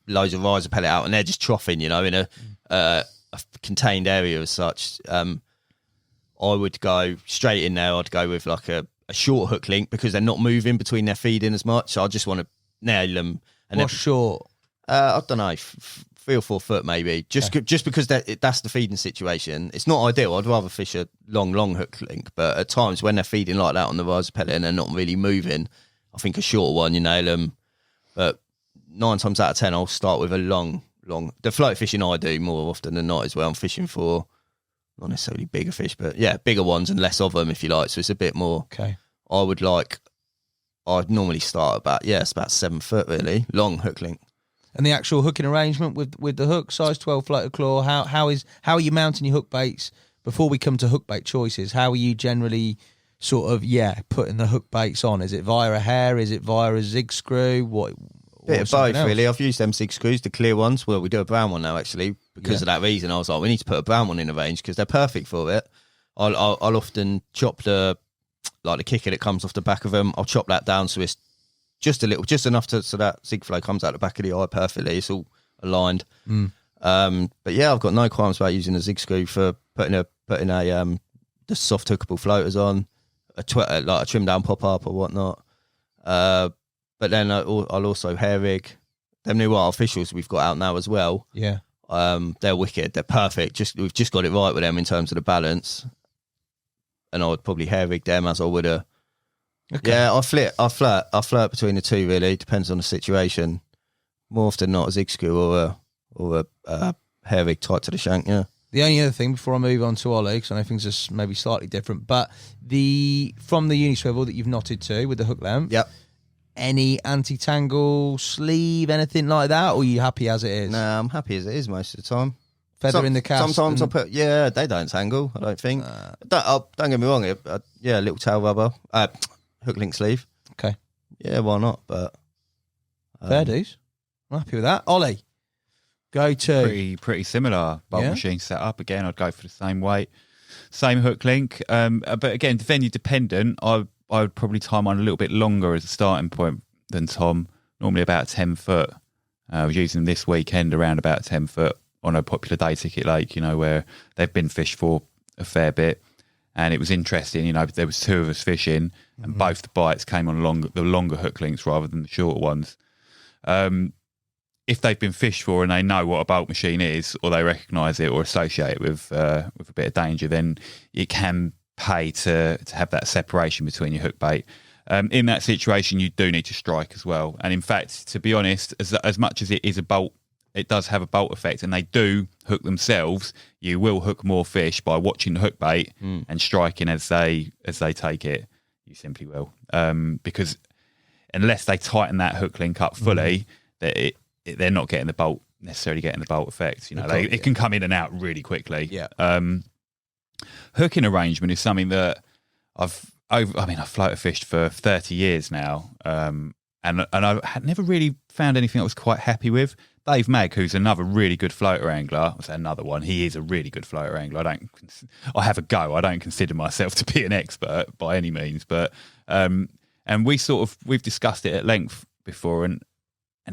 loads of riser pellet out and they're just troughing, you know, in a contained area as such. I would go straight in there. I'd go with like a short hook link because they're not moving between their feeding as much. So I just want to nail them. And what's short? I don't know, 3 or 4 foot maybe. Just because that's the feeding situation. It's not ideal. I'd rather fish a long hook link. But at times when they're feeding like that on the riser pellet and they're not really moving, I think a short one, you nail them. But 9 times out of 10, I'll start with a long. The float fishing I do more often than not as well. I'm fishing for not necessarily bigger fish, but bigger ones and less of them, if you like. So it's a bit more. Okay. I'd normally start about it's about 7 foot really, long hook link. And the actual hooking arrangement with the hook, size 12 floater claw, how are you mounting your hook baits? Before we come to hook bait choices, how are you generally sort of putting the hook baits on? Is it via a hair? Is it via a zig screw? What? Bit of both, really. I've used them zig screws, the clear ones. Well, we do a brown one now, actually, because of that reason. I was like, we need to put a brown one in the range because they're perfect for it. I'll often chop the kicker that comes off the back of them. I'll chop that down so it's just enough so that zig flow comes out the back of the eye perfectly. It's all aligned. But yeah, I've got no qualms about using a zig screw for putting the soft hookable floaters on, like a trim down pop up or whatnot. But then I'll also hair rig them new artificials we've got out now as well. Yeah, they're wicked. They're perfect. We've just got it right with them in terms of the balance. And I would probably hair rig them as I would a. Okay. Yeah, I flirt between the two. Really depends on the situation. More often than not, a zig screw or a hair rig tight to the shank. Yeah. The only other thing before I move on to Oli, because I know things are maybe slightly different, but from the uni swivel that you've knotted to with the hook length. Yep. Any anti-tangle sleeve, anything like that, or are you happy as it is? No, I'm happy as it is most of the time. Feather in the cast. Sometimes I put, they don't tangle, I don't think. Don't get me wrong, a little tail rubber, hook link sleeve. Okay. Yeah, why not? But fair dues. I'm happy with that. Oli, go to. Pretty similar bolt machine setup. Again, I'd go for the same weight, same hook link. But again, venue dependent, I would probably tie mine a little bit longer as a starting point than Tom, normally about 10 foot. I was using them this weekend around about 10 foot on a popular day ticket lake, where they've been fished for a fair bit. And it was interesting, there was two of us fishing and both the bites came on the longer hook links rather than the shorter ones. If they've been fished for and they know what a bolt machine is, or they recognise it or associate it with a bit of danger, then it can pay to have that separation between your hook bait. In that situation, you do need to strike as well. And in fact, to be honest, as much as it is a bolt, it does have a bolt effect, and they do hook themselves. You will hook more fish by watching the hook bait and striking as they take it. You simply will, because unless they tighten that hook link up fully, they're not getting necessarily getting the bolt effect. It can come in and out really quickly. Yeah. Hooking arrangement is something that I've floater fished for 30 years now, and I had never really found anything I was quite happy with. Dave Magg, who's another really good floater angler, I say another one. He is a really good floater angler. I have a go. I don't consider myself to be an expert by any means, but and we've discussed it at length before, and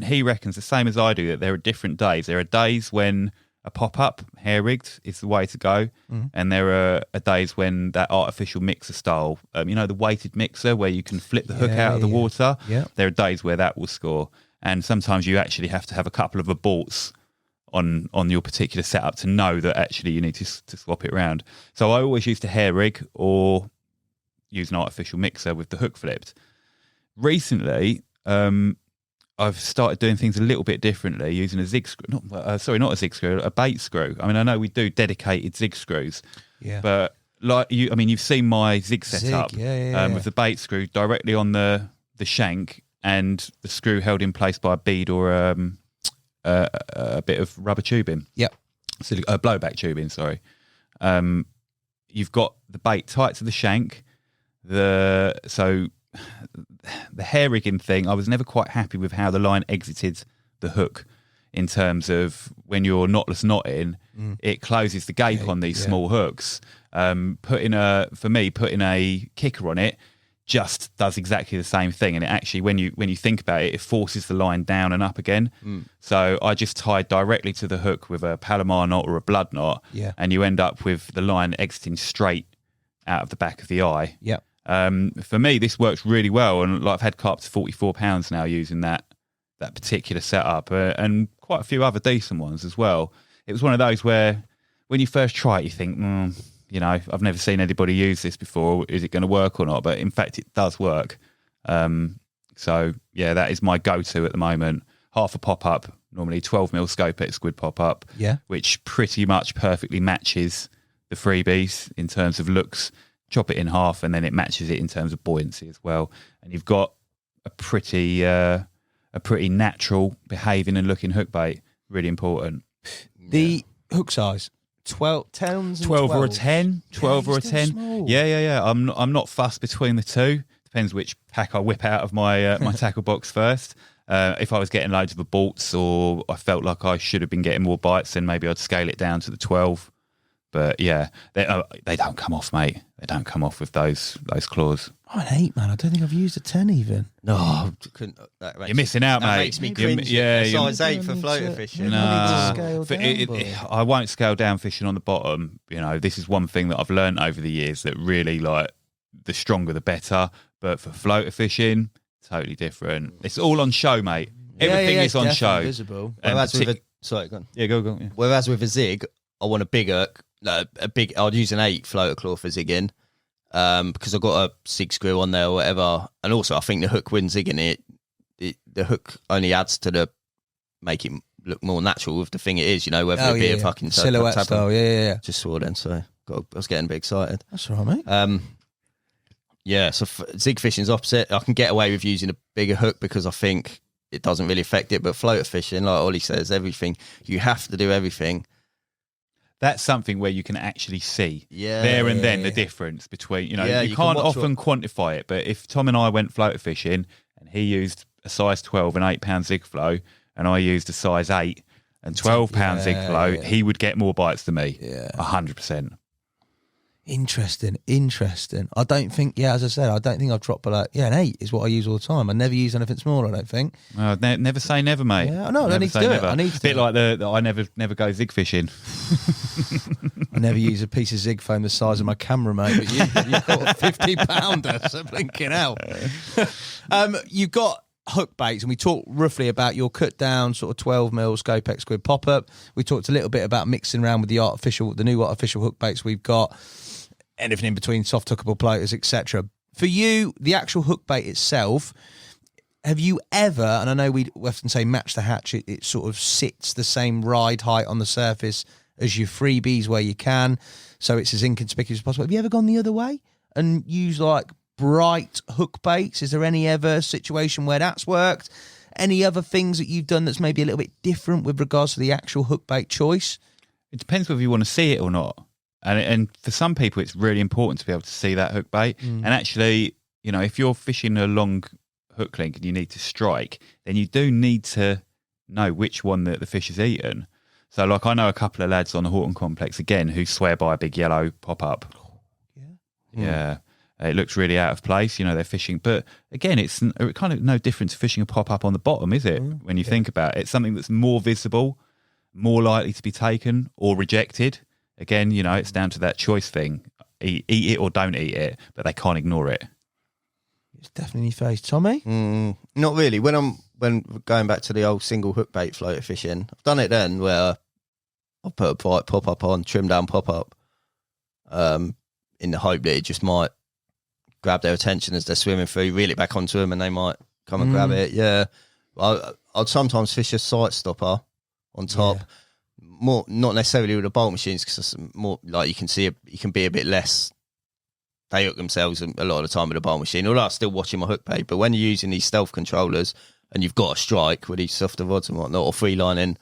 he reckons the same as I do that there are different days. There are days when a pop-up hair rigged is the way to go, and there are days when that artificial mixer style, the weighted mixer where you can flip the hook out of the water. Yeah. There are days where that will score, and sometimes you actually have to have a couple of aborts on your particular setup to know that actually you need to swap it around. So I always used to hair rig or use an artificial mixer with the hook flipped. Recently, I've started doing things a little bit differently, using a zig screw. Not a zig screw, a bait screw. I mean, I know we do dedicated zig screws, but you've seen my zig setup with the bait screw directly on the shank and the screw held in place by a bead or a bit of rubber tubing. Yep, so blowback tubing. Sorry, you've got the bait tight to the shank. The hair rigging thing, I was never quite happy with how the line exited the hook in terms of when you're knotless knotting, it closes the gape on these small hooks. Putting a kicker on it just does exactly the same thing, and it actually, when you think about it, it forces the line down and up again. So I just tied directly to the hook with a Palomar knot or a blood knot, and you end up with the line exiting straight out of the back of the eye. Yeah. For me, this works really well, and I've had carp to 44 pounds now using that particular setup, and quite a few other decent ones as well. It was one of those where when you first try it, you think, I've never seen anybody use this before. Is it going to work or not? But in fact, it does work. So yeah, that is my go-to at the moment. Half a pop-up, normally 12mm scope at squid pop-up, which pretty much perfectly matches the freebies in terms of looks. Chop it in half, and then it matches it in terms of buoyancy as well. And you've got a pretty natural behaving and looking hook bait. Really important. The hook size 10s, 12 or a 12s. 10, 12 Yeah, or a still 10. small. Yeah. I'm not fussed between the two. Depends which pack I whip out of my my tackle box first. If I was getting loads of aborts or I felt like I should have been getting more bites, then maybe I'd scale it down to the 12. But yeah, they don't come off, mate. They don't come off with those claws. I'm an 8, man. I don't think I've used a 10 even. No, You're missing out, that mate. makes me You're- cringe. yeah, A you're- size 8 for floater fishing. Nah. Scale For- down, I won't scale down fishing on the bottom. You know, this is one thing that I've learned over the years, that really, like, the stronger the better. But for floater fishing, totally different. It's all on show, mate. Everything is on show. Visible. And Whereas with a, sorry, go on. yeah, go. Yeah. Whereas with a zig, I want a bigger, I'd use an 8 floater claw for zigging, because I've got a zig screw on there or whatever. And also, I think the hook when zigging it, the hook only adds to the make it look more natural with the thing it is, you know, whether it be a fucking silhouette tab- style. Yeah. Just saw then, so I was getting a bit excited. That's all right, mate. Yeah, so zig fishing's opposite. I can get away with using a bigger hook because I think it doesn't really affect it. But floater fishing, like Ollie says, everything, you have to do everything. That's something where you can actually see Yeah, there and yeah, then yeah. the difference between, you know, Yeah, you you can can't watch often quantify it. But if Tom and I went floater fishing and he used a size 12 and 8 pound zig flow, and I used a size 8 and 12 pound zig flow, yeah. he would get more bites than me. Yeah. 100%. Interesting. I don't think, as I said, I don't think I've dropped below. Yeah, an 8 is what I use all the time. I never use anything smaller, I don't think. Never say never, mate. Yeah, I know, I Never need to say do it. never. I need to Bit do like the I never go zig fishing. I never use a piece of zig foam the size of my camera, mate. But you've got a 50 pounder, so blinking out. You've got hook baits, and we talked roughly about your cut down sort of 12 mil Scopex squid pop up. We talked a little bit about mixing around with the new artificial hook baits we've got. Anything in between soft hookable floaters, etc. For you, the actual hook bait itself, have you ever, and I know we often say match the hatch, it sort of sits the same ride height on the surface as your freebies where you can, so it's as inconspicuous as possible. Have you ever gone the other way and used like bright hook baits? Is there any ever situation where that's worked? Any other things that you've done that's maybe a little bit different with regards to the actual hook bait choice? It depends whether you want to see it or not. And for some people, it's really important to be able to see that hook bait. And actually, you know, if you're fishing a long hook link and you need to strike, then you do need to know which one that the fish has eaten. So, like, I know a couple of lads on the Horton complex, again, who swear by a big yellow pop-up. Yeah. It looks really out of place, you know, they're fishing. But again, it's kind of no different to fishing a pop-up on the bottom, is it? When you think about it, it's something that's more visible, more likely to be taken or rejected. Again, you know, it's down to that choice thing. Eat it or don't eat it, but they can't ignore it. It's definitely in your face. Tommy? Not really. When going back to the old single hook bait floater fishing, I've done it then where I put a pop up on, trim down pop up, in the hope that it just might grab their attention as they're swimming through, reel it back onto them, and they might come and grab it. Yeah, I'd sometimes fish a sight stopper on top. Yeah. More not necessarily with the bolt machines, because it's more like you can be a bit less. They hook themselves a lot of the time with a bowl machine, although I'm still watching my hook bait. But when you're using these stealth controllers and you've got a strike with these softer rods and whatnot, or free lining,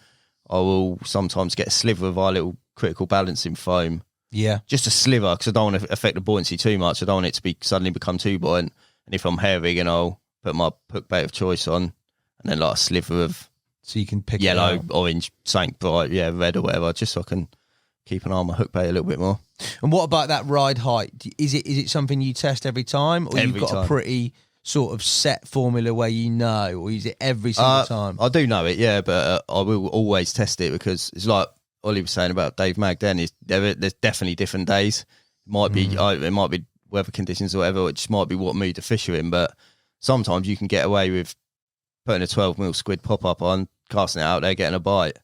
I will sometimes get a sliver of our little critical balancing foam. Yeah. Just a sliver, because I don't want to affect the buoyancy too much. I don't want it to be suddenly become too buoyant. And if I'm hair rigging, I'll put my hook bait of choice on, and then like a sliver of So you can pick yellow, it out. orange, something bright, red or whatever, just so I can keep an eye on my hook bait a little bit more. And what about that ride height? Is it something you test every time, or Every you've got time. a pretty sort of set formula where you know, or is it every single time? I do know it, yeah, but I will always test it, because it's like Ollie was saying about Dave Mag then, there's definitely different days. It might be weather conditions or whatever, it just might be what mood the fish are in, but sometimes you can get away with putting a 12mm squid pop-up on, casting it out there, getting a bite.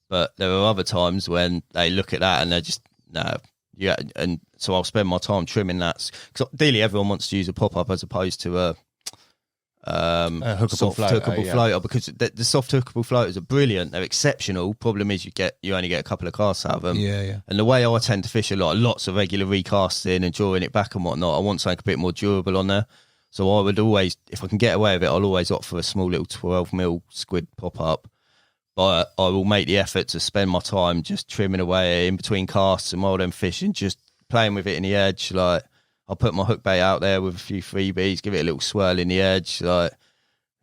But there are other times when they look at that and they're just, no. Yeah, and so I'll spend my time trimming that. Because ideally everyone wants to use a pop-up as opposed to a hookable soft floater, hookable yeah. floater, because the soft hookable floaters are brilliant. They're exceptional. Problem is you only get a couple of casts out of them. Yeah. And the way I tend to fish lots of regular recasting and drawing it back and whatnot, I want something a bit more durable on there. So I would always, if I can get away with it, I'll always opt for a small little 12mm squid pop-up. but I will make the effort to spend my time just trimming away in between casts and while I'm fishing, just playing with it in the edge. Like, I'll put my hook bait out there with a few freebies, give it a little swirl in the edge. Like,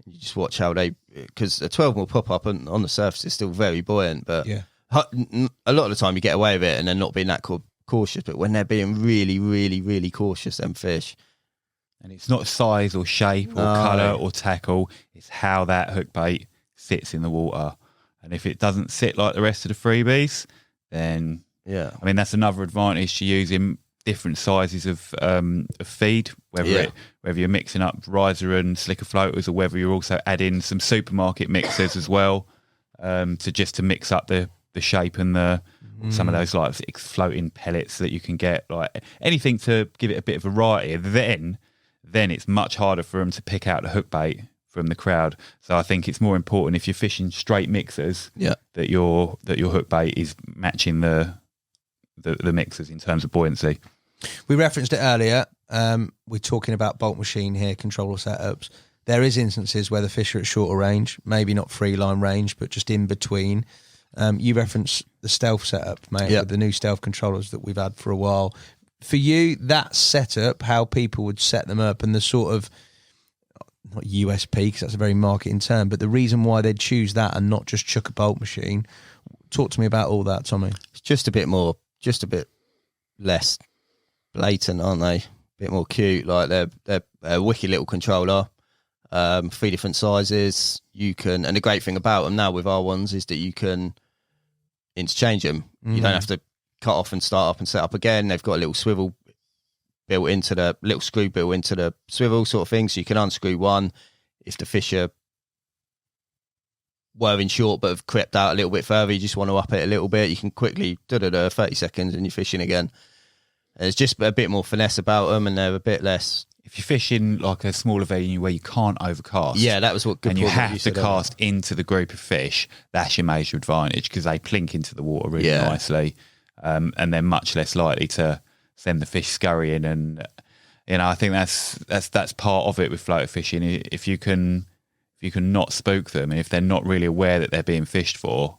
you just watch how because a 12 mil pop up on the surface is still very buoyant, but a lot of the time you get away with it and they're not being that cautious. But when they're being really, really, really cautious, them fish. And it's not size or shape or colour or tackle, it's how that hook bait sits in the water. And if it doesn't sit like the rest of the freebies, then I mean, that's another advantage to using different sizes of feed, whether you're mixing up riser and slicker floaters, or whether you're also adding some supermarket mixers as well, to mix up the shape and some of those like floating pellets that you can get, like anything to give it a bit of variety. Then it's much harder for them to pick out the hook bait from the crowd. So I think it's more important if you're fishing straight mixers that your hook bait is matching the mixers in terms of buoyancy. We referenced it earlier. We're talking about bolt machine here, controller setups. There is instances where the fish are at shorter range, maybe not free line range, but just in between. You referenced the stealth setup, mate, with the new stealth controllers that we've had for a while. For you, that setup, how people would set them up, and the sort of, not USP, because that's a very marketing term, but the reason why they'd choose that and not just chuck a bolt machine. Talk to me about all that, Tommy. It's just a bit less blatant, aren't they? A bit more cute. Like, they're a wicked little controller. 3 different sizes. You can, and the great thing about them now with our ones is that you can interchange them. You don't have to cut off and start up and set up again. They've got a little swivel built into the little screw built into the swivel sort of thing, so you can unscrew one if the fish were in short but have crept out a little bit further. You just want to up it a little bit. You can quickly 30 seconds and you're fishing again. There's just a bit more finesse about them, and they're a bit less. If you're fishing like a smaller venue where you can't overcast, that was what. And you have to cast into the group of fish. That's your major advantage because they plink into the water really nicely, and they're much less likely to send the fish scurrying. And I think that's part of it with floater fishing. If you can not spook them, and if they're not really aware that they're being fished for,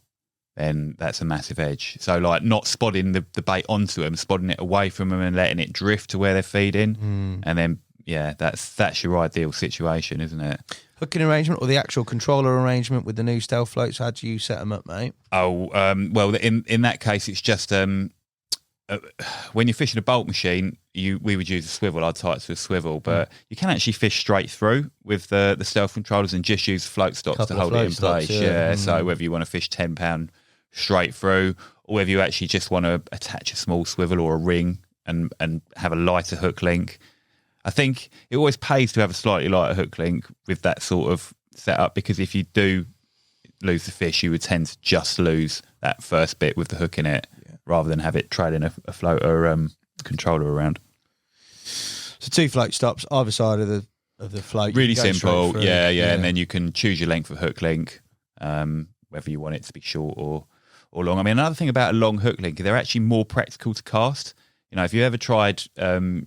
then that's a massive edge. So, like, not spotting the bait onto them, spotting it away from them and letting it drift to where they're feeding. And then, that's your ideal situation, isn't it? Hooking arrangement or the actual controller arrangement with the new stealth floats, how do you set them up, mate? Well, in that case, it's just when you're fishing a bolt machine, we would use a swivel. I'd tie it to a swivel, but you can actually fish straight through with the stealth controllers and just use float stocks to hold it in place. So whether you want to fish 10-pound straight through, or whether you actually just want to attach a small swivel or a ring and have a lighter hook link. I think it always pays to have a slightly lighter hook link with that sort of setup, because if you do lose the fish, you would tend to just lose that first bit with the hook in it, rather than have it trailing a floater controller around. So 2 float stops either side of the float. Really simple, and then you can choose your length of hook link, whether you want it to be short or long. I mean, another thing about a long hook link, they're actually more practical to cast. You know, if you ever tried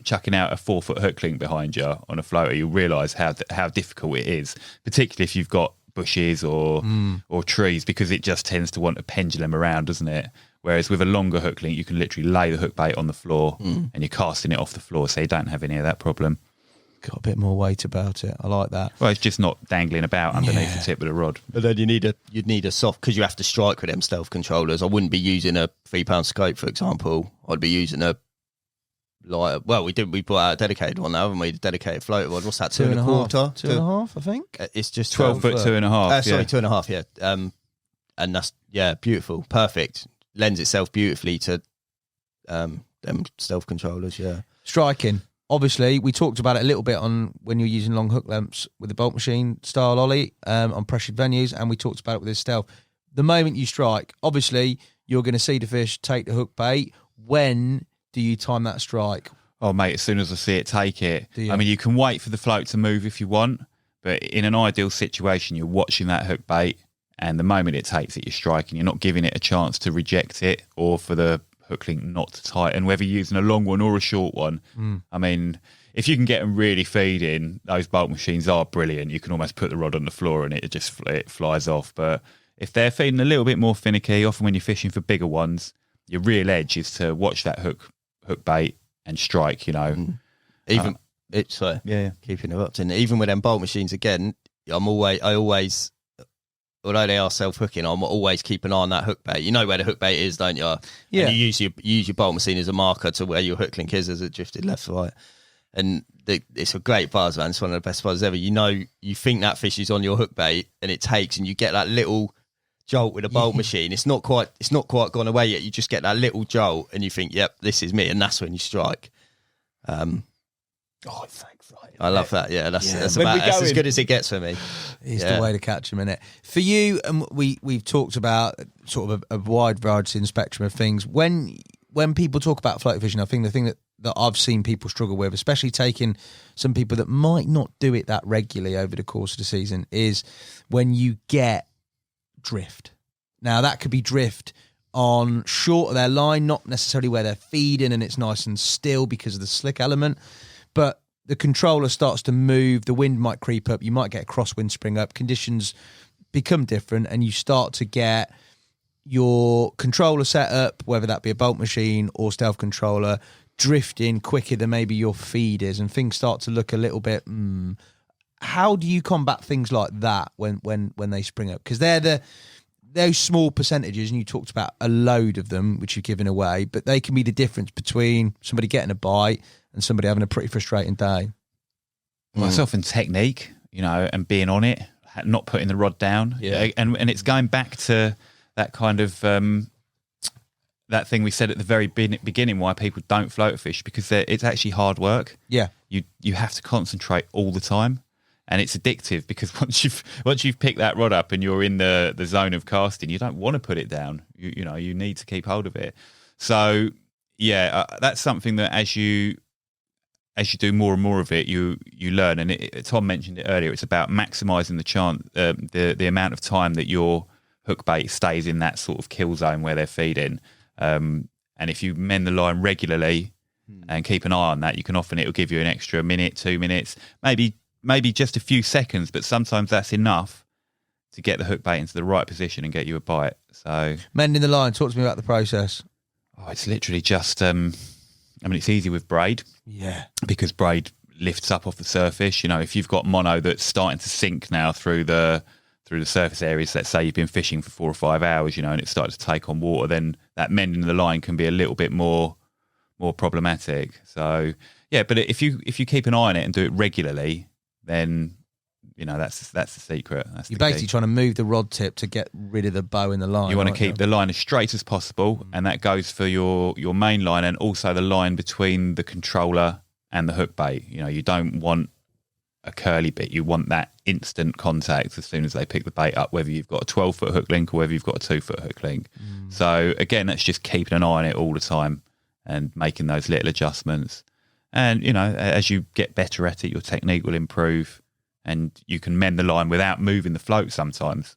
chucking out a 4-foot hook link behind you on a floater, you'll realise how difficult it is, particularly if you've got bushes or trees, because it just tends to want a pendulum around, doesn't it? Whereas with a longer hook link, you can literally lay the hook bait on the floor and you're casting it off the floor, so you don't have any of that problem. Got a bit more weight about it. I like that. Well, it's just not dangling about underneath the tip of the rod. But then you'd need a soft, because you have to strike with them stealth controllers. I wouldn't be using a 3-pound scope, for example. I'd be using a lighter. Well, we brought out a dedicated one now, haven't we? A dedicated floater rod. What's that? 2.25? 2.5, I think. It's just 12 foot 2.5. Sorry, 2.5. Yeah. And that's beautiful, perfect. Lends itself beautifully to them stealth controllers. Yeah. Striking. Obviously, we talked about it a little bit on when you're using long hook lengths with the bolt machine style Ollie on pressured venues, and we talked about it with this stealth. The moment you strike, obviously, you're going to see the fish take the hook bait. When do you time that strike? Oh, mate, as soon as I see it, take it. I mean, you can wait for the float to move if you want, but in an ideal situation, you're watching that hook bait, and the moment it takes it, you're striking. You're not giving it a chance to reject it or for the hook link not to tighten, whether you're using a long one or a short one. I mean, if you can get them really feeding, those bolt machines are brilliant. You can almost put the rod on the floor and it flies off. But if they're feeding a little bit more finicky, often when you're fishing for bigger ones, your real edge is to watch that hook bait and strike, you know. Even keep interrupting. Even with them bolt machines again, I always, although they are self-hooking, I'm always keep an eye on that hook bait. You know where the hook bait is, don't you? Yeah. And you use your bolt machine as a marker to where your hook link is as it drifted left to right. And it's a great buzz, man. It's one of the best buzzes ever. You know, you think that fish is on your hook bait, and it takes, and you get that little jolt with a bolt machine. It's not quite gone away yet. You just get that little jolt, and you think, "Yep, this is me," and that's when you strike. Thanks, right. I love that. Yeah, that's as good as it gets for me. It's the way to catch them, innit? For you, and we've talked about sort of a wide variety and spectrum of things. When people talk about float fishing, I think the thing that I've seen people struggle with, especially taking some people that might not do it that regularly over the course of the season, is when you get drift. Now, that could be drift on short of their line, not necessarily where they're feeding and it's nice and still because of the slick element, but the controller starts to move, the wind might creep up, you might get a crosswind spring up, conditions become different, and you start to get your controller set up, whether that be a bolt machine or stealth controller, drifting quicker than maybe your feed is, and things start to look a little bit how do you combat things like that when they spring up? Because they're those small percentages, and you talked about a load of them which you've given away, but they can be the difference between somebody getting a bite and somebody having a pretty frustrating day. Well, it's often technique, you know, and being on it, not putting the rod down. Yeah. And it's going back to that kind of that thing we said at the very beginning, why people don't float fish, because it's actually hard work. Yeah. You have to concentrate all the time, and it's addictive, because once you've picked that rod up and you're in the zone of casting, you don't want to put it down. You know, you need to keep hold of it. So yeah, that's something that as you do more and more of it, you learn. And Tom mentioned it earlier. It's about maximising the chance, the amount of time that your hook bait stays in that sort of kill zone where they're feeding. And if you mend the line regularly and keep an eye on that, it'll give you an extra minute, 2 minutes, maybe just a few seconds, but sometimes that's enough to get the hook bait into the right position and get you a bite. So mending the line, talk to me about the process. Oh, it's literally just it's easy with braid. Yeah. Because braid lifts up off the surface. You know, if you've got mono that's starting to sink now through the surface areas, let's say you've been fishing for 4 or 5 hours, you know, and it started to take on water, then that mending the line can be a little bit more problematic. So yeah, but if you keep an eye on it and do it regularly, then you know that's the secret. You're basically trying to move the rod tip to get rid of the bow in the line. You want to keep the line as straight as possible, and that goes for your main line and also the line between the controller and the hook bait. You know, you don't want a curly bit. You want that instant contact as soon as they pick the bait up, whether you've got a 12-foot hook link or whether you've got a 2-foot hook link. So again, that's just keeping an eye on it all the time and making those little adjustments. And, you know, as you get better at it, your technique will improve and you can mend the line without moving the float sometimes.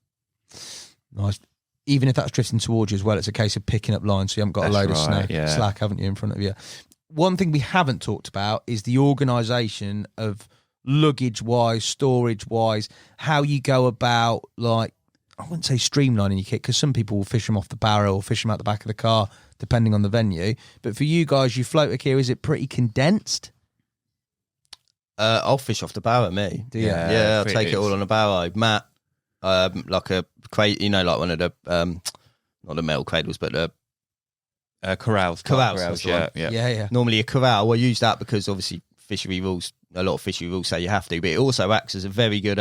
Nice. Even if that's drifting towards you as well, it's a case of picking up lines so you haven't got a load of slack, haven't you, in front of you. One thing we haven't talked about is the organisation of luggage-wise, storage-wise, how you go about, like, I wouldn't say streamlining your kit, because some people will fish them off the barrel or fish them out the back of the car, depending on the venue. But for you guys, you float a gear, is it pretty condensed? I'll fish off the barrow, me. Do you? Yeah, I'll take it all on a barrow. Matt, like a crate, you know, like one of the, not the metal cradles, but the corrals. Corrals, Yeah. Normally a corral, I use that because obviously fishery rules, a lot of fishery rules say you have to, but it also acts as a very good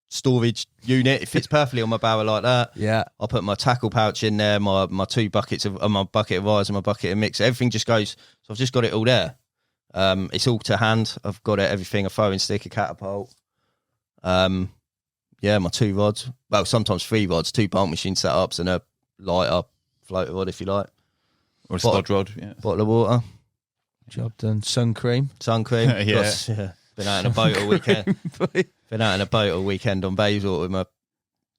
storage unit. It fits perfectly on my barrel like that. Yeah. I'll put my tackle pouch in there, my 2 buckets of my bucket of eyes and my bucket of mix. Everything just goes, so I've just got it all there. It's all to hand. I've got everything, a throwing stick, a catapult. My 2 rods. Well, sometimes 3 rods, 2 bolt machine setups and a lighter floater rod if you like. Or a spod rod, yeah. Bottle of water. Job done. Sun cream. Yeah. Been out in a boat all weekend. Been out in a boat all weekend on Bayswater with my...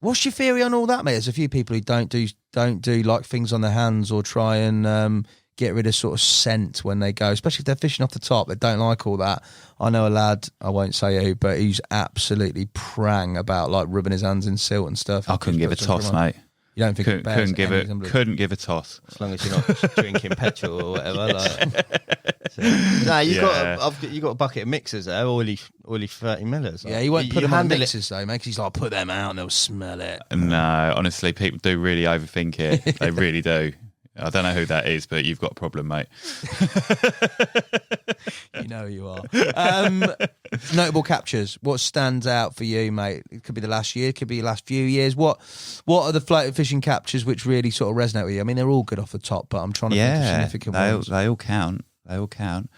What's your theory on all that, mate? There's a few people who don't do like things on their hands or try and get rid of sort of scent when they go, especially if they're fishing off the top. They don't like all that. I know a lad, I won't say who, but he's absolutely prang about like rubbing his hands in silt and stuff. I couldn't give a toss, mate. You don't think couldn't give a toss. As long as you're not drinking petrol or whatever. You got a bucket of mixers there, oily 30 millers. Yeah, he won't put them on mixers though, mate. 'Cause he's like, put them out and they'll smell it. No, honestly, people do really overthink it. They really do. I don't know who that is, but you've got a problem, mate. You know who you are. Notable captures. What stands out for you, mate? It could be the last year, it could be the last few years. What are the floating fishing captures which really sort of resonate with you? I mean, they're all good off the top, but I'm trying to think of significant ones. They all count. They all count.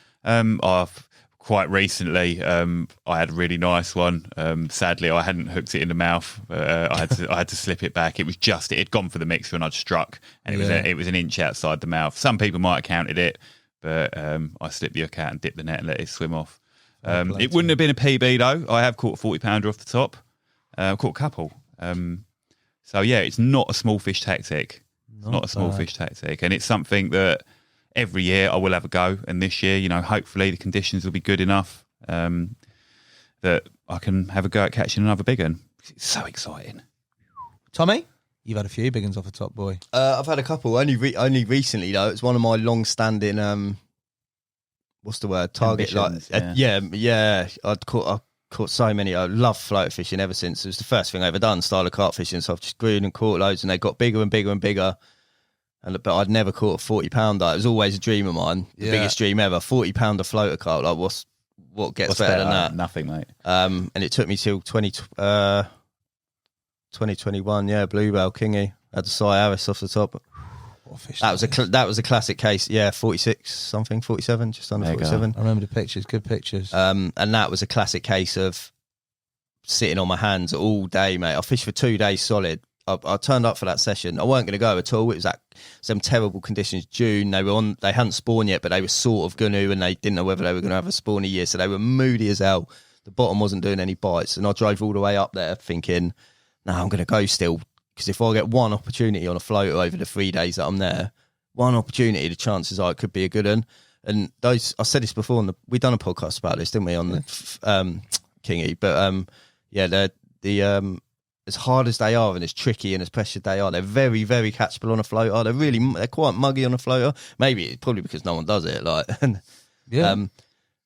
Quite recently, I had a really nice one. Sadly, I hadn't hooked it in the mouth. I had to slip it back. It had gone for the mixer and I'd struck, and it was an inch outside the mouth. Some people might have counted it, but I slipped the hook out and dipped the net and let it swim off. It wouldn't have been a PB though. I have caught a 40-pounder off the top. Caught a couple. So yeah, it's not a small fish tactic. It's not a small fish tactic, and it's something that every year I will have a go, and this year, hopefully the conditions will be good enough that I can have a go at catching another big one. It's so exciting. Tommy, you've had a few big ones off the top, boy. I've had a couple. Only recently though. It's one of my long-standing. What's the word? Target. I'd caught so many. I love float fishing ever since. It was the first thing I ever done. Style of carp fishing. So I've just grew and caught loads, and they got bigger and bigger and bigger. But I'd never caught a 40-pounder. It was always a dream of mine. The biggest dream ever. 40-pounder floater carp. Like, what gets better than that? Nothing, mate. And it took me till 2021. Yeah, bluebell kingy. Had the Cyaris off the top. That was a classic case. Yeah, 46 something, 47, just under 47. I remember the pictures. Good pictures. And that was a classic case of sitting on my hands all day, mate. I fished for 2 days solid. I turned up for that session. I weren't going to go at all. It was some terrible conditions. June, they hadn't spawned yet, but they were sort of going to, and they didn't know whether they were going to have a spawny year. So they were moody as hell. The bottom wasn't doing any bites, and I drove all the way up there thinking, "No, I'm going to go still, because if I get one opportunity on a floater over the 3 days that I'm there, one opportunity, the chances are it could be a good one." And I said this before, we done a podcast about this, didn't we, on the Kingy? But as hard as they are and as tricky and as pressured they are, they're very, very catchable on a floater. They're quite muggy on a floater. Maybe it's probably because no one does it.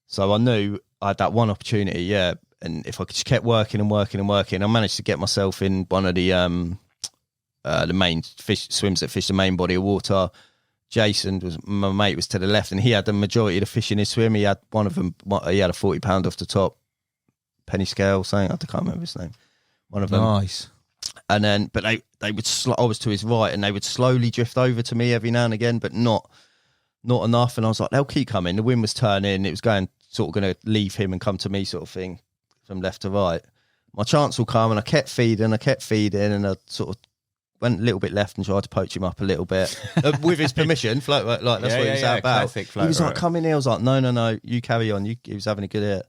So I knew I had that one opportunity, and if I just kept working and working and working, I managed to get myself in one of the main swims that fish the main body of water. Jason my mate was to the left, and he had the majority of the fish in his swim. He had one of them. He had a 40-pounder off the top, penny scale, something. I can't remember his name. One of them. Nice. And then, but they would. I was to his right, and they would slowly drift over to me every now and again, but not enough. And I was like, they'll keep coming. The wind was turning. It was going to leave him and come to me, sort of thing, from left to right. My chance will come, and I kept feeding, and I sort of went a little bit left and tried to poach him up a little bit with his permission. Float, like that's what he was about. He was like, "Come in here." I was like, "No, you carry on." He was having a good hit.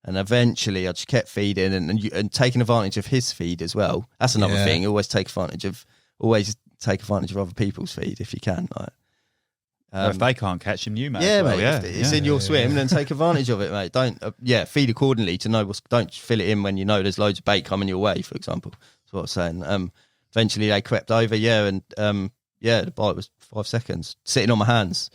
And eventually I just kept feeding and taking advantage of his feed as well. That's another thing. Always take advantage of other people's feed if you can. If they can't catch him, you may. Yeah, mate. If it's in your swim, then take advantage of it, mate. Don't feed accordingly to know don't fill it in when you know there's loads of bait coming your way, for example. That's what I was saying. Eventually they crept over, and the bite was 5 seconds. Sitting on my hands.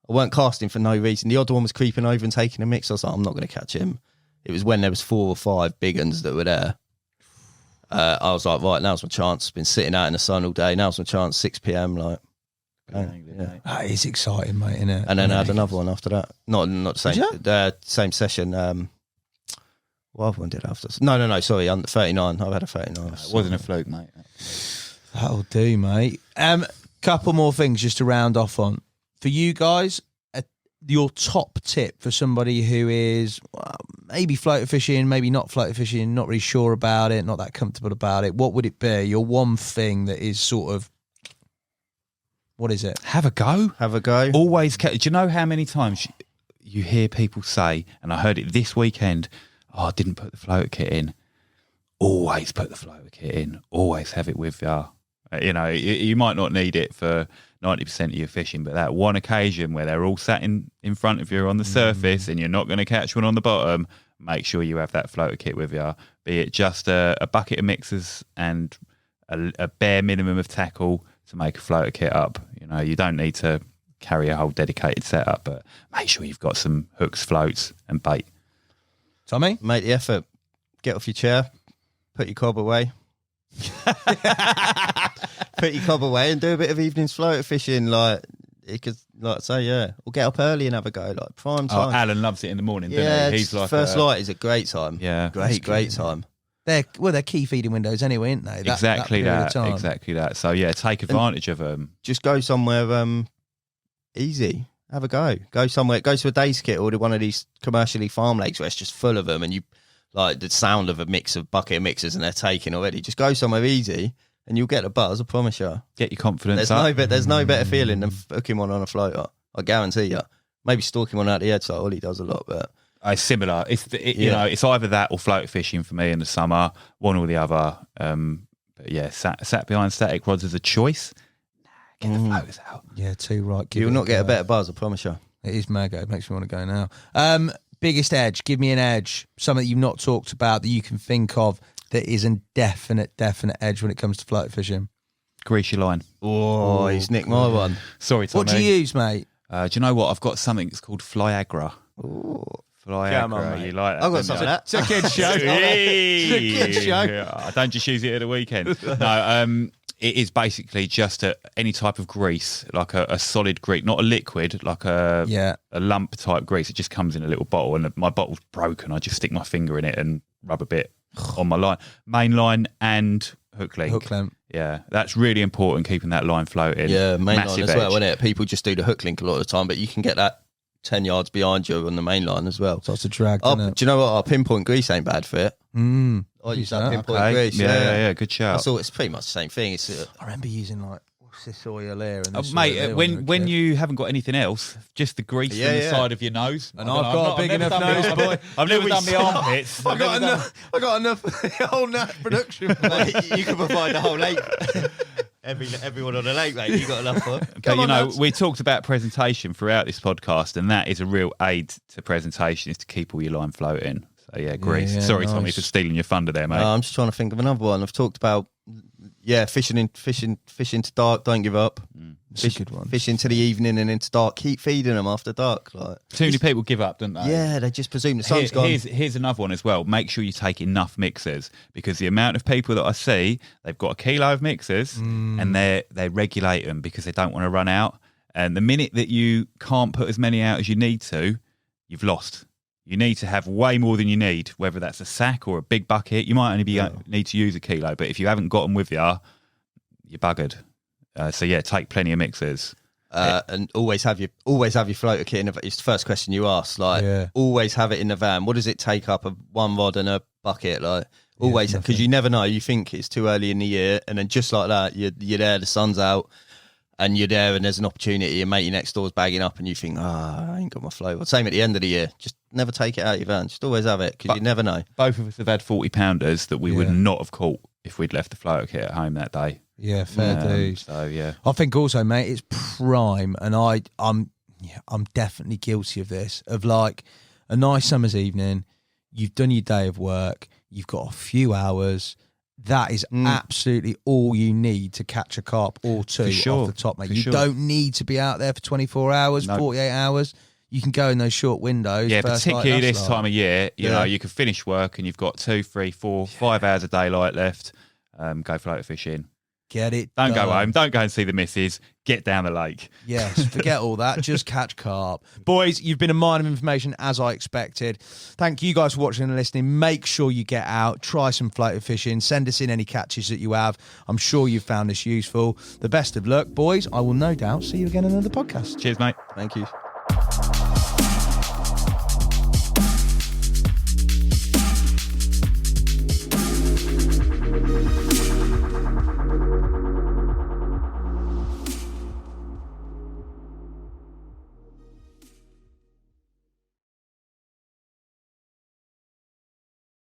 I weren't casting for no reason. The odd one was creeping over and taking a mix. I was like, I'm not going to catch him. It was when there was 4 or 5 big uns that were there. I was like, right, now's my chance. Been sitting out in the sun all day. Now's my chance. 6 p.m. That is exciting, mate, isn't it? And then I had another one after that. Not the same session. What other one did I after? No. Sorry, 39. I've had a 39. It wasn't a fluke, mate. That'll do, mate. Couple more things just to round off on. For you guys, your top tip for somebody who is maybe floater fishing, maybe not floater fishing, not really sure about it, not that comfortable about it, what would it be? Your one thing that is sort of, what is it? Have a go. Always. Do you know how many times you hear people say, and I heard it this weekend, I didn't put the floater kit in. Always put the floater kit in. Always have it with you. You might not need it for 90% of your fishing, but that one occasion where they're all sat in front of you on the surface and you're not going to catch one on the bottom, make sure you have that floater kit with you, be it just a bucket of mixers and a bare minimum of tackle to make a floater kit up. You don't need to carry a whole dedicated setup, but make sure you've got some hooks, floats and bait. Tommy? Make the effort. Get off your chair, put your cob away. Put your cob away and do a bit of evenings floater fishing, or get up early and have a go, like prime time. Alan loves it in the morning, doesn't he? He's like first light is a great time. Yeah, great time. They're key feeding windows anyway, aren't they? Exactly that. So yeah, take advantage of them. Just go somewhere easy. Have a go. Go somewhere. Go to a day skit or to one of these commercially farm lakes where it's just full of them, and you like the sound of a bucket of mixers and they're taking already. Just go somewhere easy, and you'll get a buzz. I promise you. Get your confidence up. There's There's no better feeling than hooking one on a floater. I guarantee you. Maybe stalking one out the edge like Oli does a lot, but. It's similar. It's either that or floater fishing for me in the summer, one or the other. But yeah, sat behind static rods is a choice. Get the floaters out. Yeah, too right. You'll not get a better buzz, I promise you. It is mega. It makes me want to go now. Biggest edge. Give me an edge. Something you've not talked about that you can think of that is a definite edge when it comes to floater fishing. Grease your line. Oh, he's nicked my one. Sorry, Tommy. What do you use, mate? Do you know what? I've got something that's called Flyagra. Ooh. Flyagra, you like that? I've got something like that. It's a kid's show. It's a kid's show. I don't just use it at the weekend. No, it is basically just any type of grease, like a solid grease, not a liquid, like a lump type grease. It just comes in a little bottle, and my bottle's broken. I just stick my finger in it and rub a bit on my line, main line and hook link. Hook link. Yeah, that's really important, keeping that line floating. Yeah, main Massive line as well, edge. isn't it? People just do the hook link a lot of the time, but you can get that 10 yards behind you on the main line as well. So it's a drag, do isn't it? you know what? Our pinpoint grease ain't bad for it. I use that pinpoint grease. Yeah, good shout. That's all. It's pretty much the same thing. I remember using what's this oil here? And this mate, oil when you haven't got anything else, just the grease on the side of your nose. And I've got a big enough nose, boy. I've never done the armpits. I got enough for the whole Nash production. Mate, you can provide the whole lake. Everyone on the lake, mate. You got enough for. But we talked about presentation throughout this podcast, and that is a real aid to presentation, is to keep all your line floating. So yeah, grease. Yeah, Sorry, nice. Tommy, for stealing your thunder there, mate. I'm just trying to think of another one. I've talked about fishing to dark. Don't give up. That's a good one. Fish into the evening and into dark. Keep feeding them after dark. Too many people give up, don't they? Yeah, they just presume the sun's gone. Here's another one as well. Make sure you take enough mixers, because the amount of people that I see, they've got a kilo of mixers and they regulate them because they don't want to run out. And the minute that you can't put as many out as you need to, you've lost. You need to have way more than you need, whether that's a sack or a big bucket. You might only need to use a kilo, but if you haven't got them with you, you're buggered. So yeah, take plenty of mixers. And always have your floater kit in it's the first question you ask. Always have it in the van. What does it take up? One rod and a bucket. Always, because you never know. You think it's too early in the year, and then just like that, you're there. The sun's out, and you're there, and there's an opportunity. Your mate next door's bagging up, and you think, I ain't got my floater. Same at the end of the year. Just never take it out of your van. Just always have it, because you never know. Both of us have had 40-pounders that we would not have caught if we'd left the floater kit at home that day. Yeah, fair dues. So yeah, I think also, mate, it's prime, and I'm definitely guilty of this. Of like a nice summer's evening, you've done your day of work, you've got a few hours. That is absolutely all you need to catch a carp or two off the top, mate. You don't need to be out there for 24 hours, 48 hours. You can go in those short windows. Yeah, particularly this time of year. You know, you can finish work and you've got 2, 3, 4, 5 hours of daylight left. Go floater fishing. Get it Don't done. go home. Don't go and see the missus. Get down the lake. Yes, forget all that. Just catch carp. Boys, you've been a mine of information, as I expected. Thank you guys for watching and listening. Make sure you get out, try some floater fishing, send us in any catches that you have. I'm sure you've found this useful. The best of luck, boys. I will no doubt see you again in another podcast. Cheers, mate. Thank you.